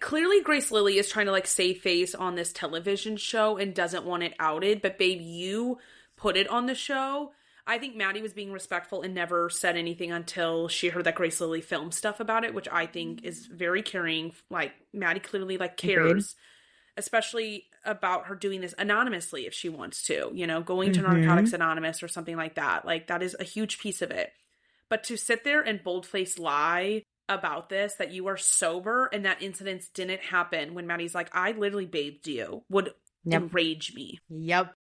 clearly Grace Lilly is trying to like save face on this television show and doesn't want it outed, but babe, you put it on the show. I think Maddie was being respectful and never said anything until she heard that Grace Lilly filmed stuff about it, which I think is very caring. Like, Maddie clearly like cares, Agreed. especially about her doing this anonymously if she wants to, you know, going to Narcotics Anonymous or something like that. Like, that is a huge piece of it. But to sit there and boldface lie about this, that you are sober and that incidents didn't happen when Maddie's like, I literally bathed you, would enrage me. Yep.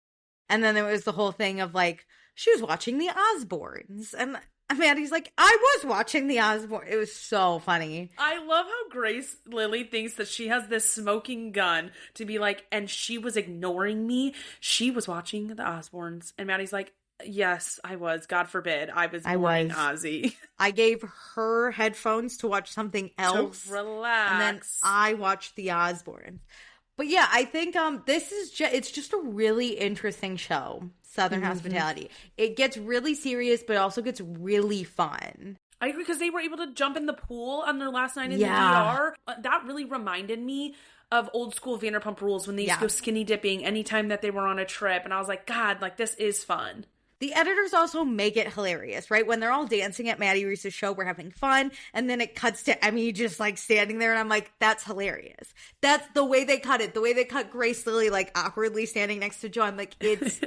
And then there was the whole thing of like, she was watching the Osbournes. And Maddie's like, I was watching the Osbournes. It was so funny. I love how Grace Lilly thinks that she has this smoking gun to be like, and she was ignoring me. She was watching the Osbournes. And Maddie's like, yes, I was. God forbid. I was Ozzy. I gave her headphones to watch something else. To relax. And then I watched the Osbournes. But yeah, I think this is it's just a really interesting show, Southern Hospitality. It gets really serious, but also gets really fun. I agree, because they were able to jump in the pool on their last night in the DR. That really reminded me of old school Vanderpump Rules when they used to go skinny dipping anytime that they were on a trip. And I was like, God, like, this is fun. The editors also make it hilarious, right? When they're all dancing at Maddie Reese's show, we're having fun. And then it cuts to Emmy just like standing there. And I'm like, that's hilarious. That's the way they cut it. The way they cut Grace Lilly like awkwardly standing next to Joe. I'm like, it's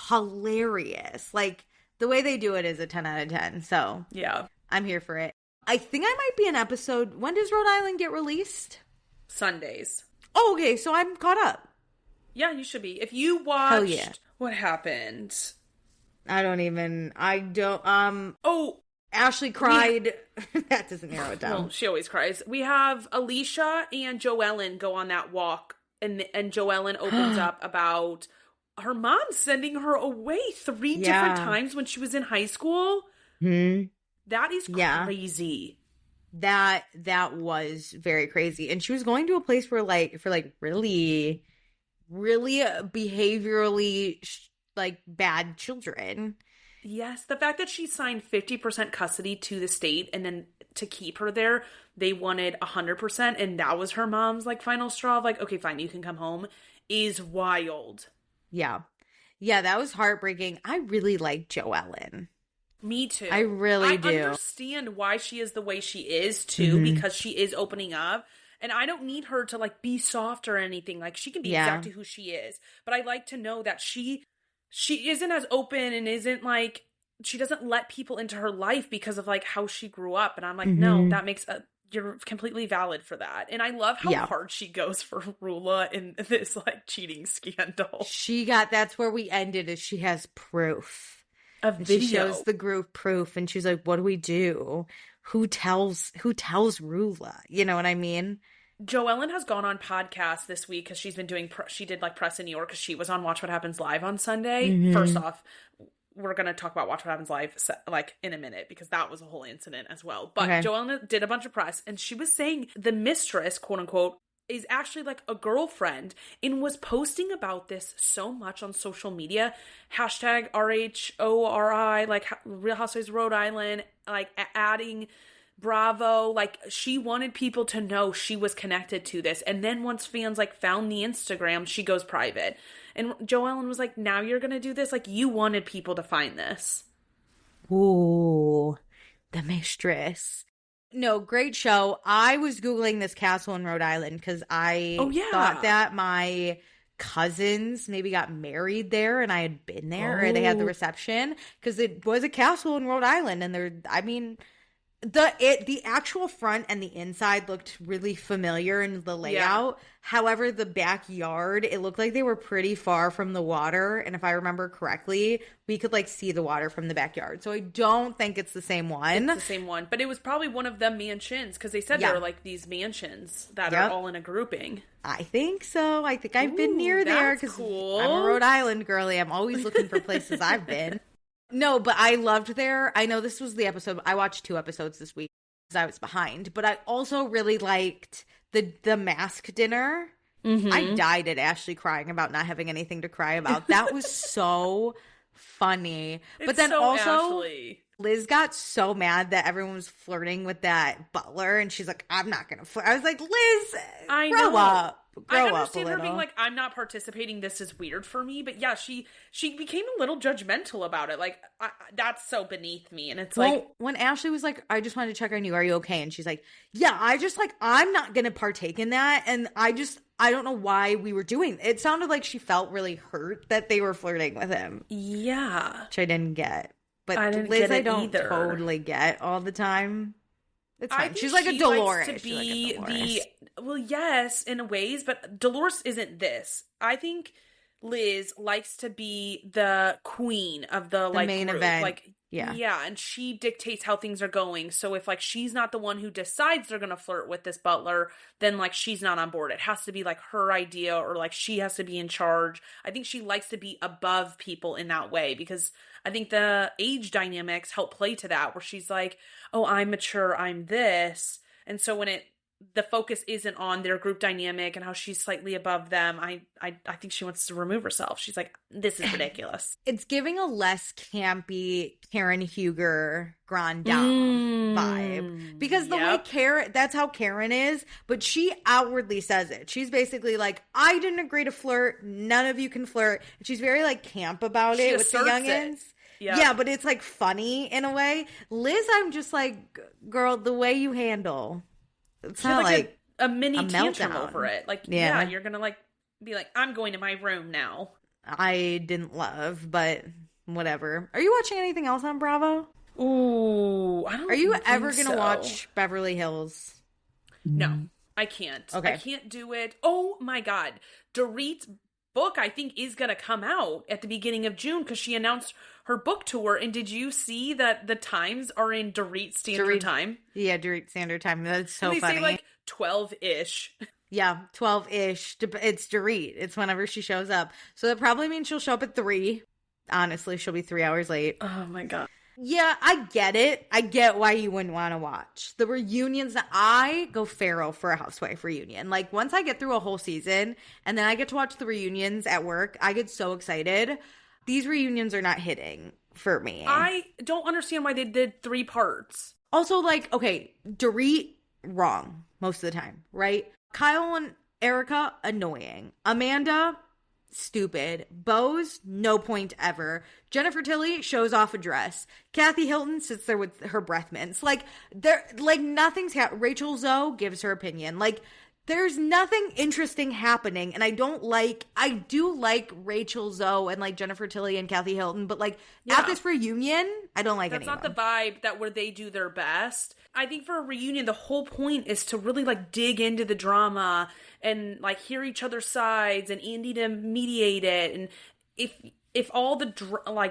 hilarious. Like, the way they do it is a 10 out of 10. So yeah, I'm here for it. I think I might be an episode. When does Rhode Island get released? Sundays. Oh, okay. So I'm caught up. Yeah, you should be. If you watched what happened. Oh, Ashley cried. That doesn't narrow it down. Well, she always cries. We have Alicia and Joellen go on that walk, and Joellen opens up about her mom sending her away 3 different times when she was in high school. That is crazy. That was very crazy. And she was going to a place where for really, really behaviorally like bad children. Yes, the fact that she signed 50% custody to the state, and then to keep her there, they wanted 100%, and that was her mom's like final straw of like, okay, fine, you can come home, is wild. Yeah. Yeah, that was heartbreaking. I really like Joellen. Me too. I really do. I understand why she is the way she is too, because she is opening up. And I don't need her to like be soft or anything. Like, she can be exactly who she is. But I like to know that she isn't as open and isn't like, she doesn't let people into her life because of like how she grew up. And I'm like, no, that makes you're completely valid for that. And I love how hard she goes for Rula in this like cheating scandal. That's where we ended, is she has proof. She shows the group proof, and she's like, what do we do? Who tells Rula? You know what I mean? Joellen has gone on podcasts this week because she's been doing, she did like press in New York because she was on Watch What Happens Live on Sunday. First off, we're going to talk about Watch What Happens Live like in a minute, because that was a whole incident as well. But Joellen did a bunch of press, and she was saying the mistress, quote unquote, is actually like a girlfriend, and was posting about this so much on social media. Hashtag RHORI, like Real Housewives of Rhode Island, like adding Bravo. Like, she wanted people to know she was connected to this. And then once fans like found the Instagram, she goes private. And Joellen was like, now you're gonna do this? Like, you wanted people to find this. Ooh, the mistress. No, great show. I was Googling this castle in Rhode Island because I thought that my cousins maybe got married there, and I had been there, or they had the reception, because it was a castle in Rhode Island. And the actual front and the inside looked really familiar in the layout. However, the backyard, it looked like they were pretty far from the water. And if I remember correctly, we could like see the water from the backyard. So I don't think it's the same one. It's the same one. But it was probably one of the mansions, because they said there were like these mansions that are all in a grouping. I think so. I think I've been near there, because cool. I'm a Rhode Island girly. I'm always looking for places I've been. No, but I loved there. I know this was the episode. I watched 2 episodes this week because I was behind. But I also really liked the mask dinner. I died at Ashley crying about not having anything to cry about. That was so funny. It's But then so also, Ashley. Liz got so mad that everyone was flirting with that butler, and she's like, I'm not gonna flirt. I was like, Liz, grow up. I Grow up a understand her being little. like, I'm not participating. This is weird for me. But yeah, she became a little judgmental about it. Like, that's so beneath me. And it's like, when Ashley was like, I just wanted to check on you. Are you okay? And she's like, yeah, I'm not going to partake in that. And I don't know why we were doing it. It sounded like she felt really hurt that they were flirting with him. Yeah. Which I didn't get. But I didn't Liz, get it I don't either. totally get all the time. It's fine. She's like a Dolores. Likes to be well, yes, in ways, but Dolores isn't this. I think Liz likes to be the queen of the like main group. event. Like, yeah, and she dictates how things are going. So if like she's not the one who decides they're gonna flirt with this butler, then like she's not on board. It has to be like her idea, or like she has to be in charge. I think she likes to be above people in that way, because I think the age dynamics help play to that, where she's like, oh, I'm mature, I'm this. And so when the focus isn't on their group dynamic and how she's slightly above them, I think she wants to remove herself. She's like, this is ridiculous. It's giving a less campy Karen Huger Grand Dame vibe. Because the way that's how Karen is, but she outwardly says it. She's basically like, I didn't agree to flirt. None of you can flirt. And she's very like camp about it with the youngins. Yeah, but it's like funny in a way. Liz, I'm just like, girl, the way you handle. It's not like a mini tantrum meltdown over it. Like, yeah, you're gonna like be like, I'm going to my room now. I didn't love, but whatever. Are you watching anything else on Bravo? Ooh, I don't. Are you ever gonna watch Beverly Hills? No, I can't. Okay. I can't do it. Oh my God, Dorit's book I think is gonna come out at the beginning of June, because she announced her book tour. And did you see that the times are in Dorit Standard Time? Yeah, Dorit Standard Time. That's so funny. They say like 12-ish. Yeah, 12-ish. It's Dorit. It's whenever she shows up. So that probably means she'll show up at 3. Honestly, she'll be 3 hours late. Oh my God. Yeah, I get it. I get why you wouldn't want to watch. The reunions, I go feral for a housewife reunion. Like, once I get through a whole season and then I get to watch the reunions at work, I get so excited. These reunions are not hitting for me. I don't understand why they did 3 parts. Also, like, okay, Dorit, wrong most of the time, right? Kyle and Erica, annoying. Amanda, stupid. Bose, no point ever. Jennifer Tilly shows off a dress. Kathy Hilton sits there with her breath mints. Like, nothing's happening. Rachel Zoe gives her opinion. Like, there's nothing interesting happening, and I do like Rachel Zoe and like Jennifer Tilly and Kathy Hilton, but like at this reunion, I don't like That's anyone. not the vibe that where they do their best. I think for a reunion, the whole point is to really like dig into the drama and like hear each other's sides and Andy to mediate it. And if all the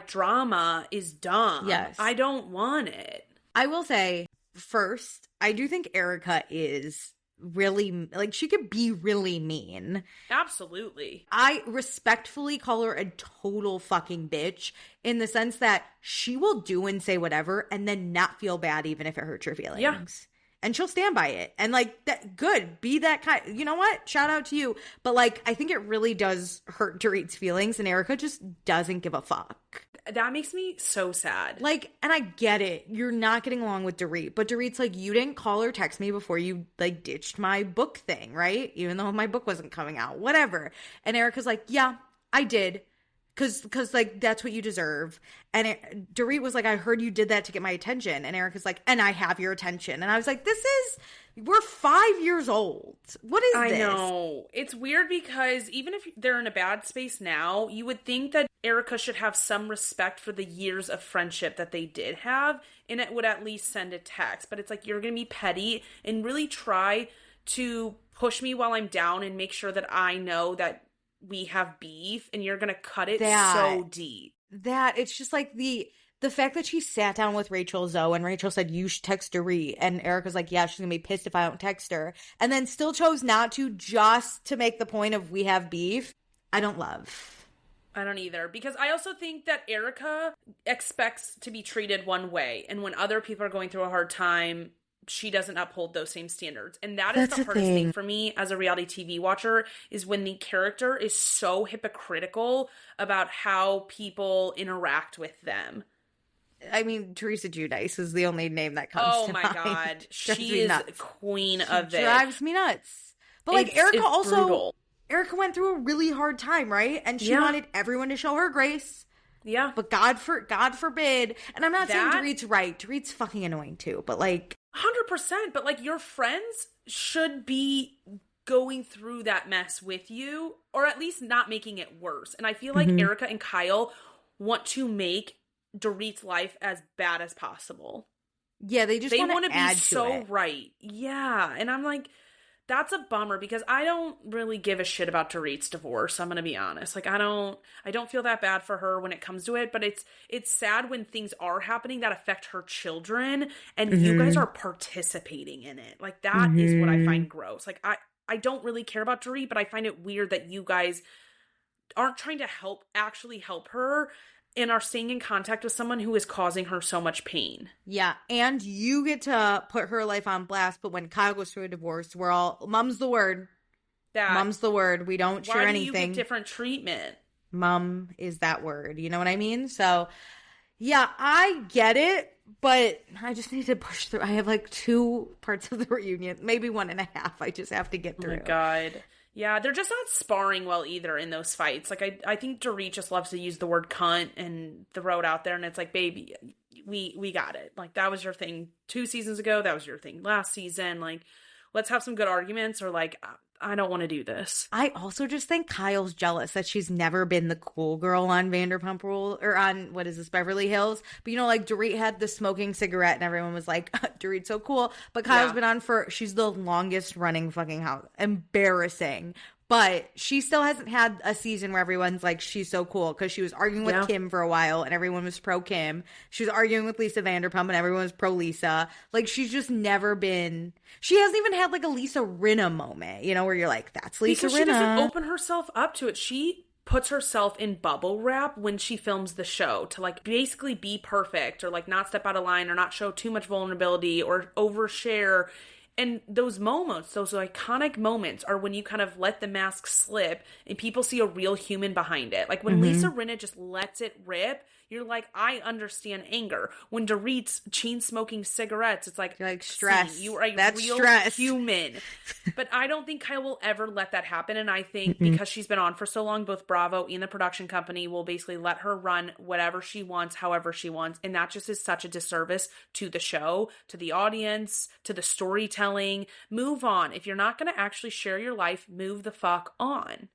drama is dumb, I don't want it. I will say first, I do think Erica is really, like, she could be really mean. Absolutely. I respectfully call her a total fucking bitch in the sense that she will do and say whatever and then not feel bad even if it hurts her feelings. Yeah. And she'll stand by it. And like, that, good, be that kind. You know what? Shout out to you. But like, I think it really does hurt Dorit's feelings, and Erica just doesn't give a fuck. That makes me so sad. Like, and I get it. You're not getting along with Dorit, but Dorit's like, you didn't call or text me before you like ditched my book thing, right? Even though my book wasn't coming out, whatever. And Erica's like, yeah, I did. Cause like, that's what you deserve. And Dorit was like, I heard you did that to get my attention. And Erica's like, and I have your attention. And I was like, we're 5 years old. What is this? I know. It's weird because even if they're in a bad space now, you would think that Erica should have some respect for the years of friendship that they did have. And it would at least send a text. But it's like, you're going to be petty and really try to push me while I'm down and make sure that I know that we have beef, and you're gonna cut it so deep. That it's just like the fact that she sat down with Rachel Zoe and Rachel said, you should text Dorit, and Erica's like, yeah, she's gonna be pissed if I don't text her, and then still chose not to, just to make the point of we have beef. I don't love. I don't either, because I also think that Erica expects to be treated one way, and when other people are going through a hard time, she doesn't uphold those same standards. And that is the hardest thing for me as a reality TV watcher, is when the character is so hypocritical about how people interact with them. I mean, Teresa Giudice is the only name that comes to mind. Oh my God. She is queen of it. Drives me nuts. But like Erica also, brutal. Erica went through a really hard time, right? And she wanted everyone to show her grace. Yeah. But God forbid. And I'm not saying Dorit's right. Dorit's fucking annoying too. But like 100%. But like your friends should be going through that mess with you, or at least not making it worse. And I feel like Erica and Kyle want to make Dorit's life as bad as possible. Yeah, they want to be so right. Yeah. And I'm like, that's a bummer, because I don't really give a shit about Dorit's divorce. I'm going to be honest. Like, I don't feel that bad for her when it comes to it, but it's sad when things are happening that affect her children and you guys are participating in it. Like, that is what I find gross. Like, I don't really care about Dorit, but I find it weird that you guys aren't trying to actually help her and are staying in contact with someone who is causing her so much pain. Yeah, and you get to put her life on blast, but when Kyle goes through a divorce, we're all, mum's the word. Mum's the word. We don't share anything. Why do you get different treatment? Mum is that word. You know what I mean? So, yeah, I get it, but I just need to push through. I have like 2 parts of the reunion, maybe 1.5. I just have to get through. Oh my God. Yeah, they're just not sparring well either in those fights. Like, I think Dorit just loves to use the word cunt and throw it out there, and it's like, baby, we got it. Like, that was your thing 2 seasons ago. That was your thing last season. Like, let's have some good arguments, or like, I don't want to do this. I also just think Kyle's jealous that she's never been the cool girl on Vanderpump Rules, or on, what is this, Beverly Hills. But you know, like, Dorit had the smoking cigarette and everyone was like, Dorit's so cool. But Kyle's been on she's the longest running fucking house. Embarrassing. But she still hasn't had a season where everyone's like, she's so cool. Because she was arguing with Kim for a while and everyone was pro Kim. She was arguing with Lisa Vanderpump and everyone was pro Lisa. Like, she's just never been. She hasn't even had like a Lisa Rinna moment, you know, where you're like, that's Lisa Rinna. Because she doesn't open herself up to it. She puts herself in bubble wrap when she films the show to like basically be perfect, or like not step out of line, or not show too much vulnerability, or overshare. And those moments, those iconic moments, are when you kind of let the mask slip and people see a real human behind it. Like when Lisa Rinna just lets it rip, you're like, I understand anger. When Dorit's chain smoking cigarettes, it's like, you're like, stress. You are a real human. But I don't think Kyle will ever let that happen. And I think because she's been on for so long, both Bravo and the production company will basically let her run whatever she wants, however she wants. And that just is such a disservice to the show, to the audience, to the storytelling. Move on. If you're not going to actually share your life, move the fuck on.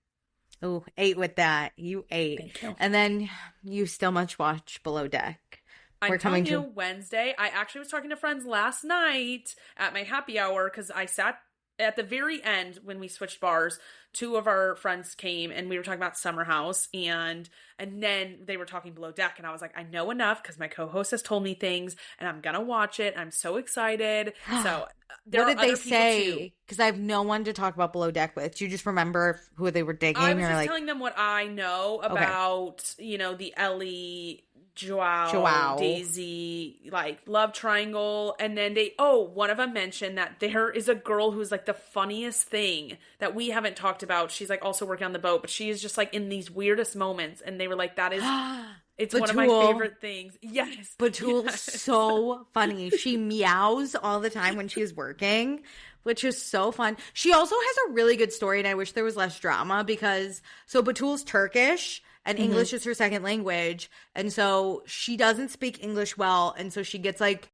Oh, 8 with that. You 8. Thank you. And then you still much watch Below Deck. I'm telling you, Wednesday. I actually was talking to friends last night at my happy hour, because I sat at the very end when we switched bars. 2 of our friends came and we were talking about Summer House, and then they were talking Below Deck, and I was like, I know enough because my co-host has told me things and I'm gonna watch it. I'm so excited. So what did they say? Because I have no one to talk about Below Deck with. Do you just remember who they were digging? I was just telling them what I know about, you know, the Ellie, Joao, Daisy, like, love triangle. And then one of them mentioned that there is a girl who's like the funniest thing that we haven't talked about. She's like also working on the boat, but she is just like in these weirdest moments. And they were like, that is, it's Batul. One of my favorite things. Yes. Batul's so funny. She meows all the time when she's working, which is so fun. She also has a really good story, and I wish there was less drama, because Batul's Turkish and English is her second language. And so she doesn't speak English well. And so she gets like,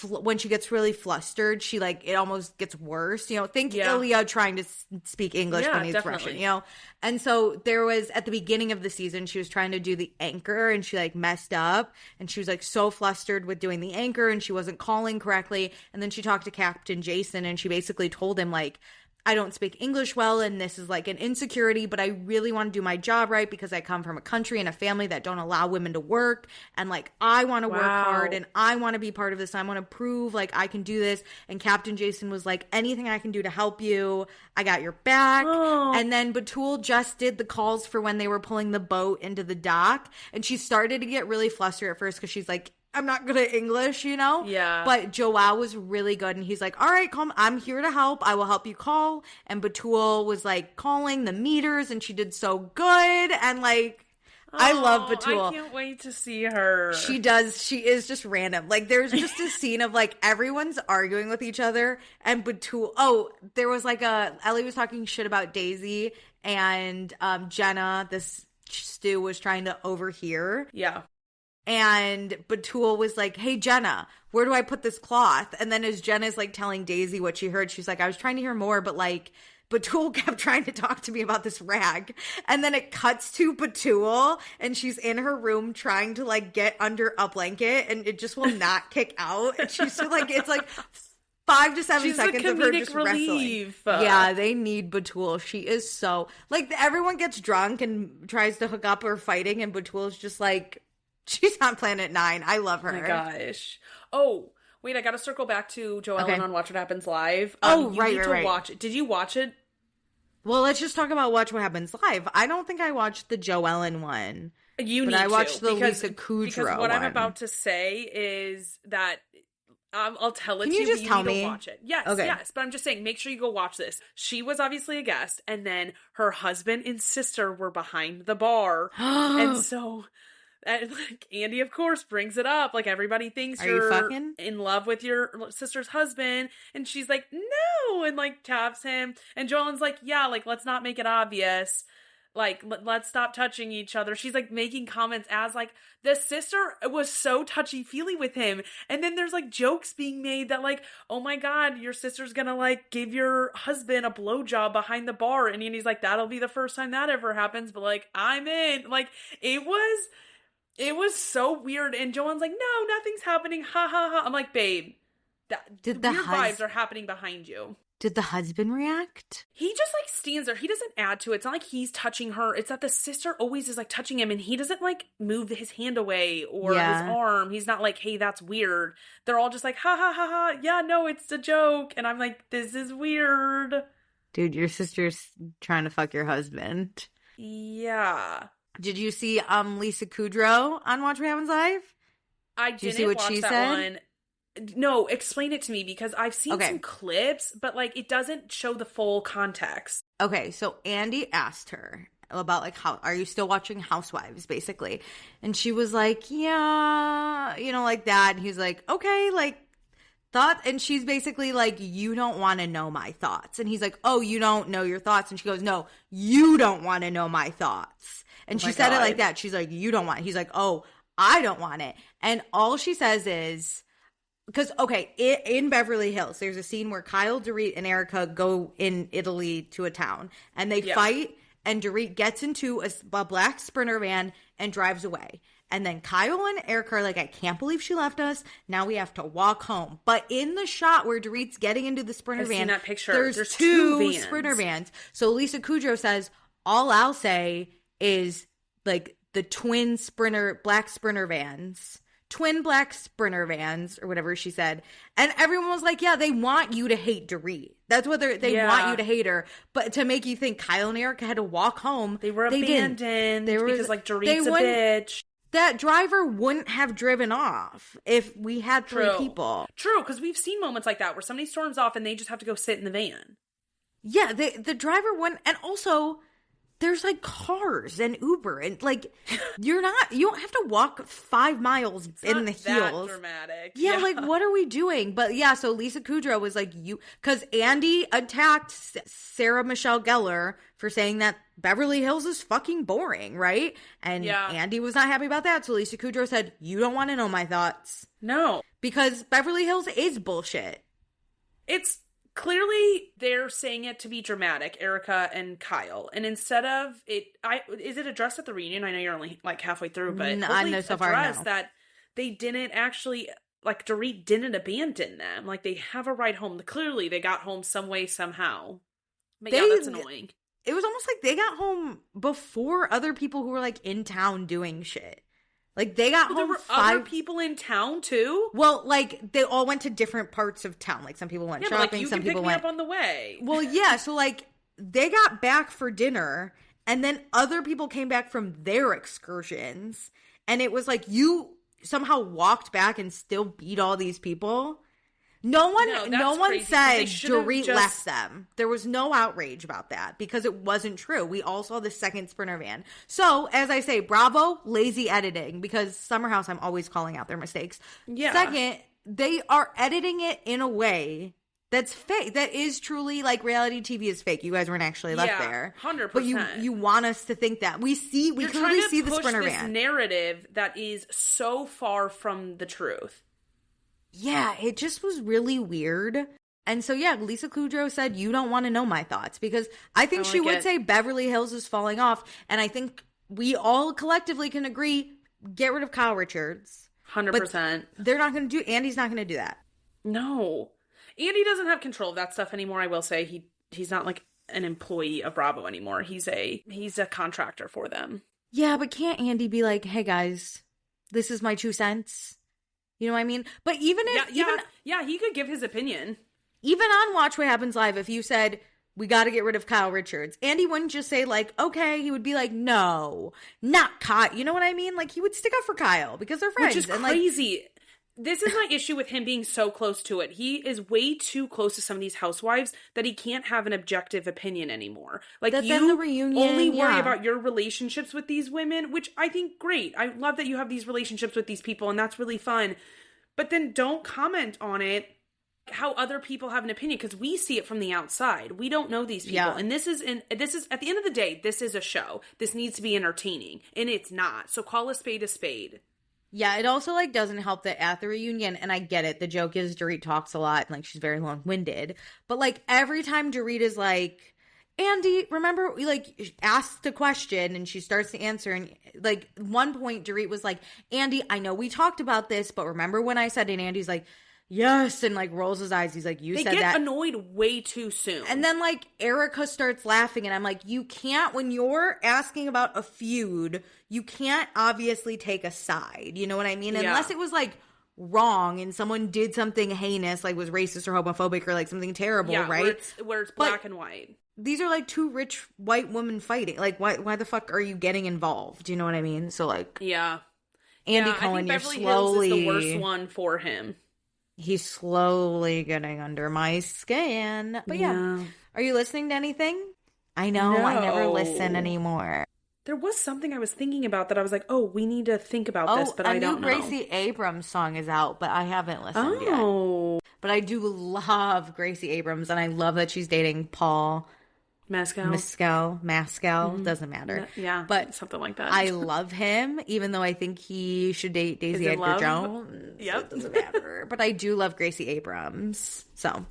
when she gets really flustered, she like, it almost gets worse. You know, think Ilya trying to speak English when he's Russian, you know? And so there was, at the beginning of the season, she was trying to do the anchor and she like messed up. And she was like so flustered with doing the anchor and she wasn't calling correctly. And then she talked to Captain Jason and she basically told him like, I don't speak English well, and this is like an insecurity, but I really want to do my job right because I come from a country and a family that don't allow women to work, and like I want to work hard and I want to be part of this. I want to prove like I can do this. And Captain Jason was like, anything I can do to help you, I got your back. And then Batul just did the calls for when they were pulling the boat into the dock, and she started to get really flustered at first because she's like, I'm not good at English, you know? Yeah. But Joao was really good. And he's like, all right, calm. I'm here to help. I will help you call. And Batul was like calling the meters and she did so good. And like, I love Batul. I can't wait to see her. She does. She is just random. Like, there's just a scene of, like, everyone's arguing with each other. And Batul... Oh, there was, like, Ellie was talking shit about Daisy. And Jenna, this stew, was trying to overhear. Yeah. And Batul was like, hey, Jenna, where do I put this cloth? And then as Jenna's, like, telling Daisy what she heard, she's like, I was trying to hear more, but, like... Batul kept trying to talk to me about this rag. And then it cuts to Batul and she's in her room trying to like get under a blanket and it just will not kick out. And she's like, it's like 5 to 7 She's seconds of her just relief. Wrestling. Yeah, they need Batul. She is so like everyone gets drunk and tries to hook up or fighting and Batul's just like, she's on Planet 9. I love her. Oh my gosh. Oh, wait, I gotta circle back to Joellen on Watch What Happens Live. You need to right. watch it. Did you watch it? Well, let's just talk about Watch What Happens Live. I don't think I watched the Joellen one. I watched the Lisa Kudrow because what one. I'm about to say is that I'll tell it to you. Can you just tell me? To watch it. Yes, okay. Yes. But I'm just saying, make sure you go watch this. She was obviously a guest, and then her husband and sister were behind the bar, and so. And, like, Andy, of course, brings it up. Like, everybody thinks you're fucking in love with your sister's husband. And she's like, no! And, like, taps him. And Joellen's like, yeah, like, let's not make it obvious. Like, let's stop touching each other. She's, like, making comments as, like, the sister was so touchy-feely with him. And then there's, like, jokes being made that, like, oh, my God, your sister's gonna, like, give your husband a blowjob behind the bar. And Andy's like, that'll be the first time that ever happens. But, like, I'm in. Like, it was so weird, and Joanne's like, no, nothing's happening, ha ha ha. I'm like, babe, weird vibes are happening behind you. Did the husband react? He just, like, stands there. He doesn't add to it. It's not like he's touching her. It's that the sister always is, like, touching him, and he doesn't, like, move his hand away or his arm. He's not like, hey, that's weird. They're all just like, ha ha ha ha, yeah, no, it's a joke. And I'm like, this is weird. Dude, your sister's trying to fuck your husband. Yeah. Did you see Lisa Kudrow on Watch What Happens Live? I didn't watch that one. No, explain it to me because I've seen some clips, but like it doesn't show the full context. Okay, so Andy asked her about like how are you still watching Housewives basically, and she was like, yeah, you know, like that. And he's like, okay, like thought, and she's basically like, you don't want to know my thoughts, and he's like, oh, you don't know your thoughts, and she goes, no, you don't want to know my thoughts. And she said it like that. She's like, you don't want it. He's like, oh, I don't want it. And all she says is, because, okay, in Beverly Hills, there's a scene where Kyle, Dorit, and Erica go in Italy to a town. And they fight, and Dorit gets into a black Sprinter van and drives away. And then Kyle and Erica are like, I can't believe she left us. Now we have to walk home. But in the shot where Dorit's getting into the Sprinter van, that picture. There's two Sprinter vans. So Lisa Kudrow says, all I'll say is like the twin black Sprinter vans, or whatever she said. And everyone was like, yeah, they want you to hate Dorit. That's what they want you to hate her. But to make you think Kyle and Erica had to walk home. They were abandoned because like Dorit's a bitch. That driver wouldn't have driven off if we had three people. True, because we've seen moments like that where somebody storms off and they just have to go sit in the van. Yeah, the driver wouldn't, and also there's like cars and Uber and like you don't have to walk 5 miles in the heels. That dramatic. Yeah, like what are we doing? But yeah, so Lisa Kudrow was like, because Andy attacked Sarah Michelle Gellar for saying that Beverly Hills is fucking boring, right? And Andy was not happy about that. So Lisa Kudrow said, you don't want to know my thoughts. No. Because Beverly Hills is bullshit. It's clearly they're saying it to be dramatic, Erica and Kyle. And instead of it, is it addressed at the reunion? I know you're only like halfway through, but I know so far now that they didn't actually, like Dorit didn't abandon them. Like they have a ride home. Clearly they got home some way, somehow. But that's annoying. It was almost like they got home before other people who were like in town doing shit. Like they got home. There were other people in town too. Well, like they all went to different parts of town. Like some people went shopping. Like, you some can people pick went me up on the way. Well, yeah. So like they got back for dinner, and then other people came back from their excursions, and it was like somehow walked back and still beat all these people. No one said Dorit left them. There was no outrage about that because it wasn't true. We all saw the second Sprinter van. So, as I say, bravo, lazy editing, because Summer House, I'm always calling out their mistakes. Yeah. Second, they are editing it in a way that's fake. That is truly, like, reality TV is fake. You guys weren't actually left there. 100%. But you want us to think that. We clearly see the Sprinter van. You're trying to push this narrative that is so far from the truth. Yeah, it just was really weird. And so, yeah, Lisa Kudrow said, you don't want to know my thoughts. Because I think she would say Beverly Hills is falling off. And I think we all collectively can agree, get rid of Kyle Richards. 100%. But they're not going to do, Andy's not going to do that. No. Andy doesn't have control of that stuff anymore, I will say. He's not like an employee of Bravo anymore. He's a contractor for them. Yeah, but can't Andy be like, hey guys, this is my 2 cents? You know what I mean? But even if... Yeah, he could give his opinion. Even on Watch What Happens Live, if you said, we got to get rid of Kyle Richards, Andy wouldn't just say, like, okay. He would be like, no, not Kyle. You know what I mean? Like, he would stick up for Kyle because they're friends. Which is crazy. This is my issue with him being so close to it. He is way too close to some of these housewives that he can't have an objective opinion anymore. Like, the reunion, only worry about your relationships with these women, which I think great. I love that you have these relationships with these people, and that's really fun. But then don't comment on it, how other people have an opinion, because we see it from the outside. We don't know these people. Yeah. And this is at the end of the day, this is a show. This needs to be entertaining, and it's not. So call a spade a spade. Yeah, it also, like, doesn't help that at the reunion, and I get it, the joke is Dorit talks a lot, and, like, she's very long-winded, but, like, every time Dorit is like, Andy, remember, we, like, asked a question, and she starts to answer, and, like, one point, Dorit was like, Andy, I know we talked about this, but remember when I said, and Andy's like, yes, and, like, rolls his eyes. He's like, you said that. They get annoyed way too soon. And then, like, Erica starts laughing, and I'm like, you can't, when you're asking about a feud, you can't obviously take a side. You know what I mean? Yeah. Unless it was, like, wrong and someone did something heinous, like was racist or homophobic or, like, something terrible, right? Where it's black and white. These are, like, 2 rich white women fighting. Like, why the fuck are you getting involved? You know what I mean? So, like... Yeah. Andy Cohen, you're Beverly slowly... Hills is the worst one for him. He's slowly getting under my skin. But yeah. Are you listening to anything? I know. No. I never listen anymore. There was something I was thinking about that I was like, oh, we need to think about this, but I don't know. A new Gracie Abrams song is out, but I haven't listened yet. But I do love Gracie Abrams, and I love that she's dating Paul Mescal. Mm-hmm. Doesn't matter. Yeah, but something like that. I love him, even though I think he should date Daisy Edgar Jones. Yep. It doesn't matter. But I do love Gracie Abrams. So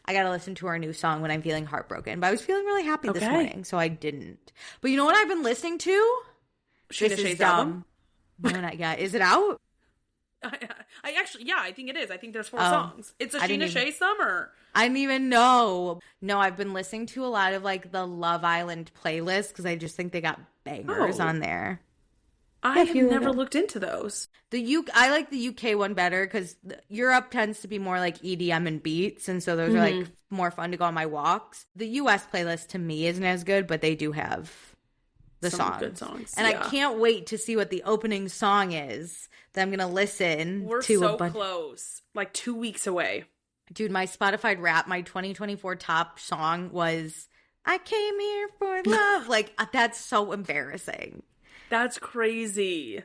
I got to listen to our new song when I'm feeling heartbroken. But I was feeling really happy this morning, so I didn't. But you know what I've been listening to? Sheena Shea's dumb. No, not yet. Is it out? I actually, yeah, I think it is. I think there's 4 songs. It's a Sheena Shea summer. I didn't even know. No, I've been listening to a lot of, like, the Love Island playlist because I just think they got bangers on there. I have never looked into those. I like the UK one better because Europe tends to be more like EDM and beats, and so those are, like, more fun to go on my walks. The US playlist to me isn't as good, but they do have the songs. Good songs. And I can't wait to see what the opening song is that I'm going to listen to. We're so close. Like 2 weeks away. Dude, my Spotify Wrap, my 2024 top song was I Came Here for Love. Like, that's so embarrassing. That's crazy.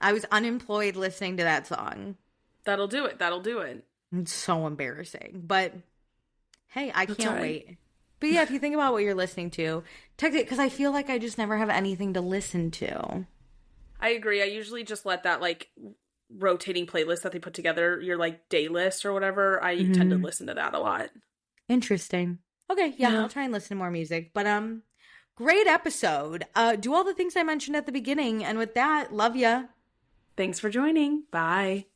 I was unemployed listening to that song. That'll do it. It's so embarrassing. But, hey, I can't wait. But yeah, if you think about what you're listening to, text it, because I feel like I just never have anything to listen to. I agree. I usually just let that, like, rotating playlist that they put together, your, like, day list or whatever, I tend to listen to that a lot. Interesting. Okay, yeah, I'll try and listen to more music. But, great episode. Do all the things I mentioned at the beginning. And with that, love ya. Thanks for joining. Bye.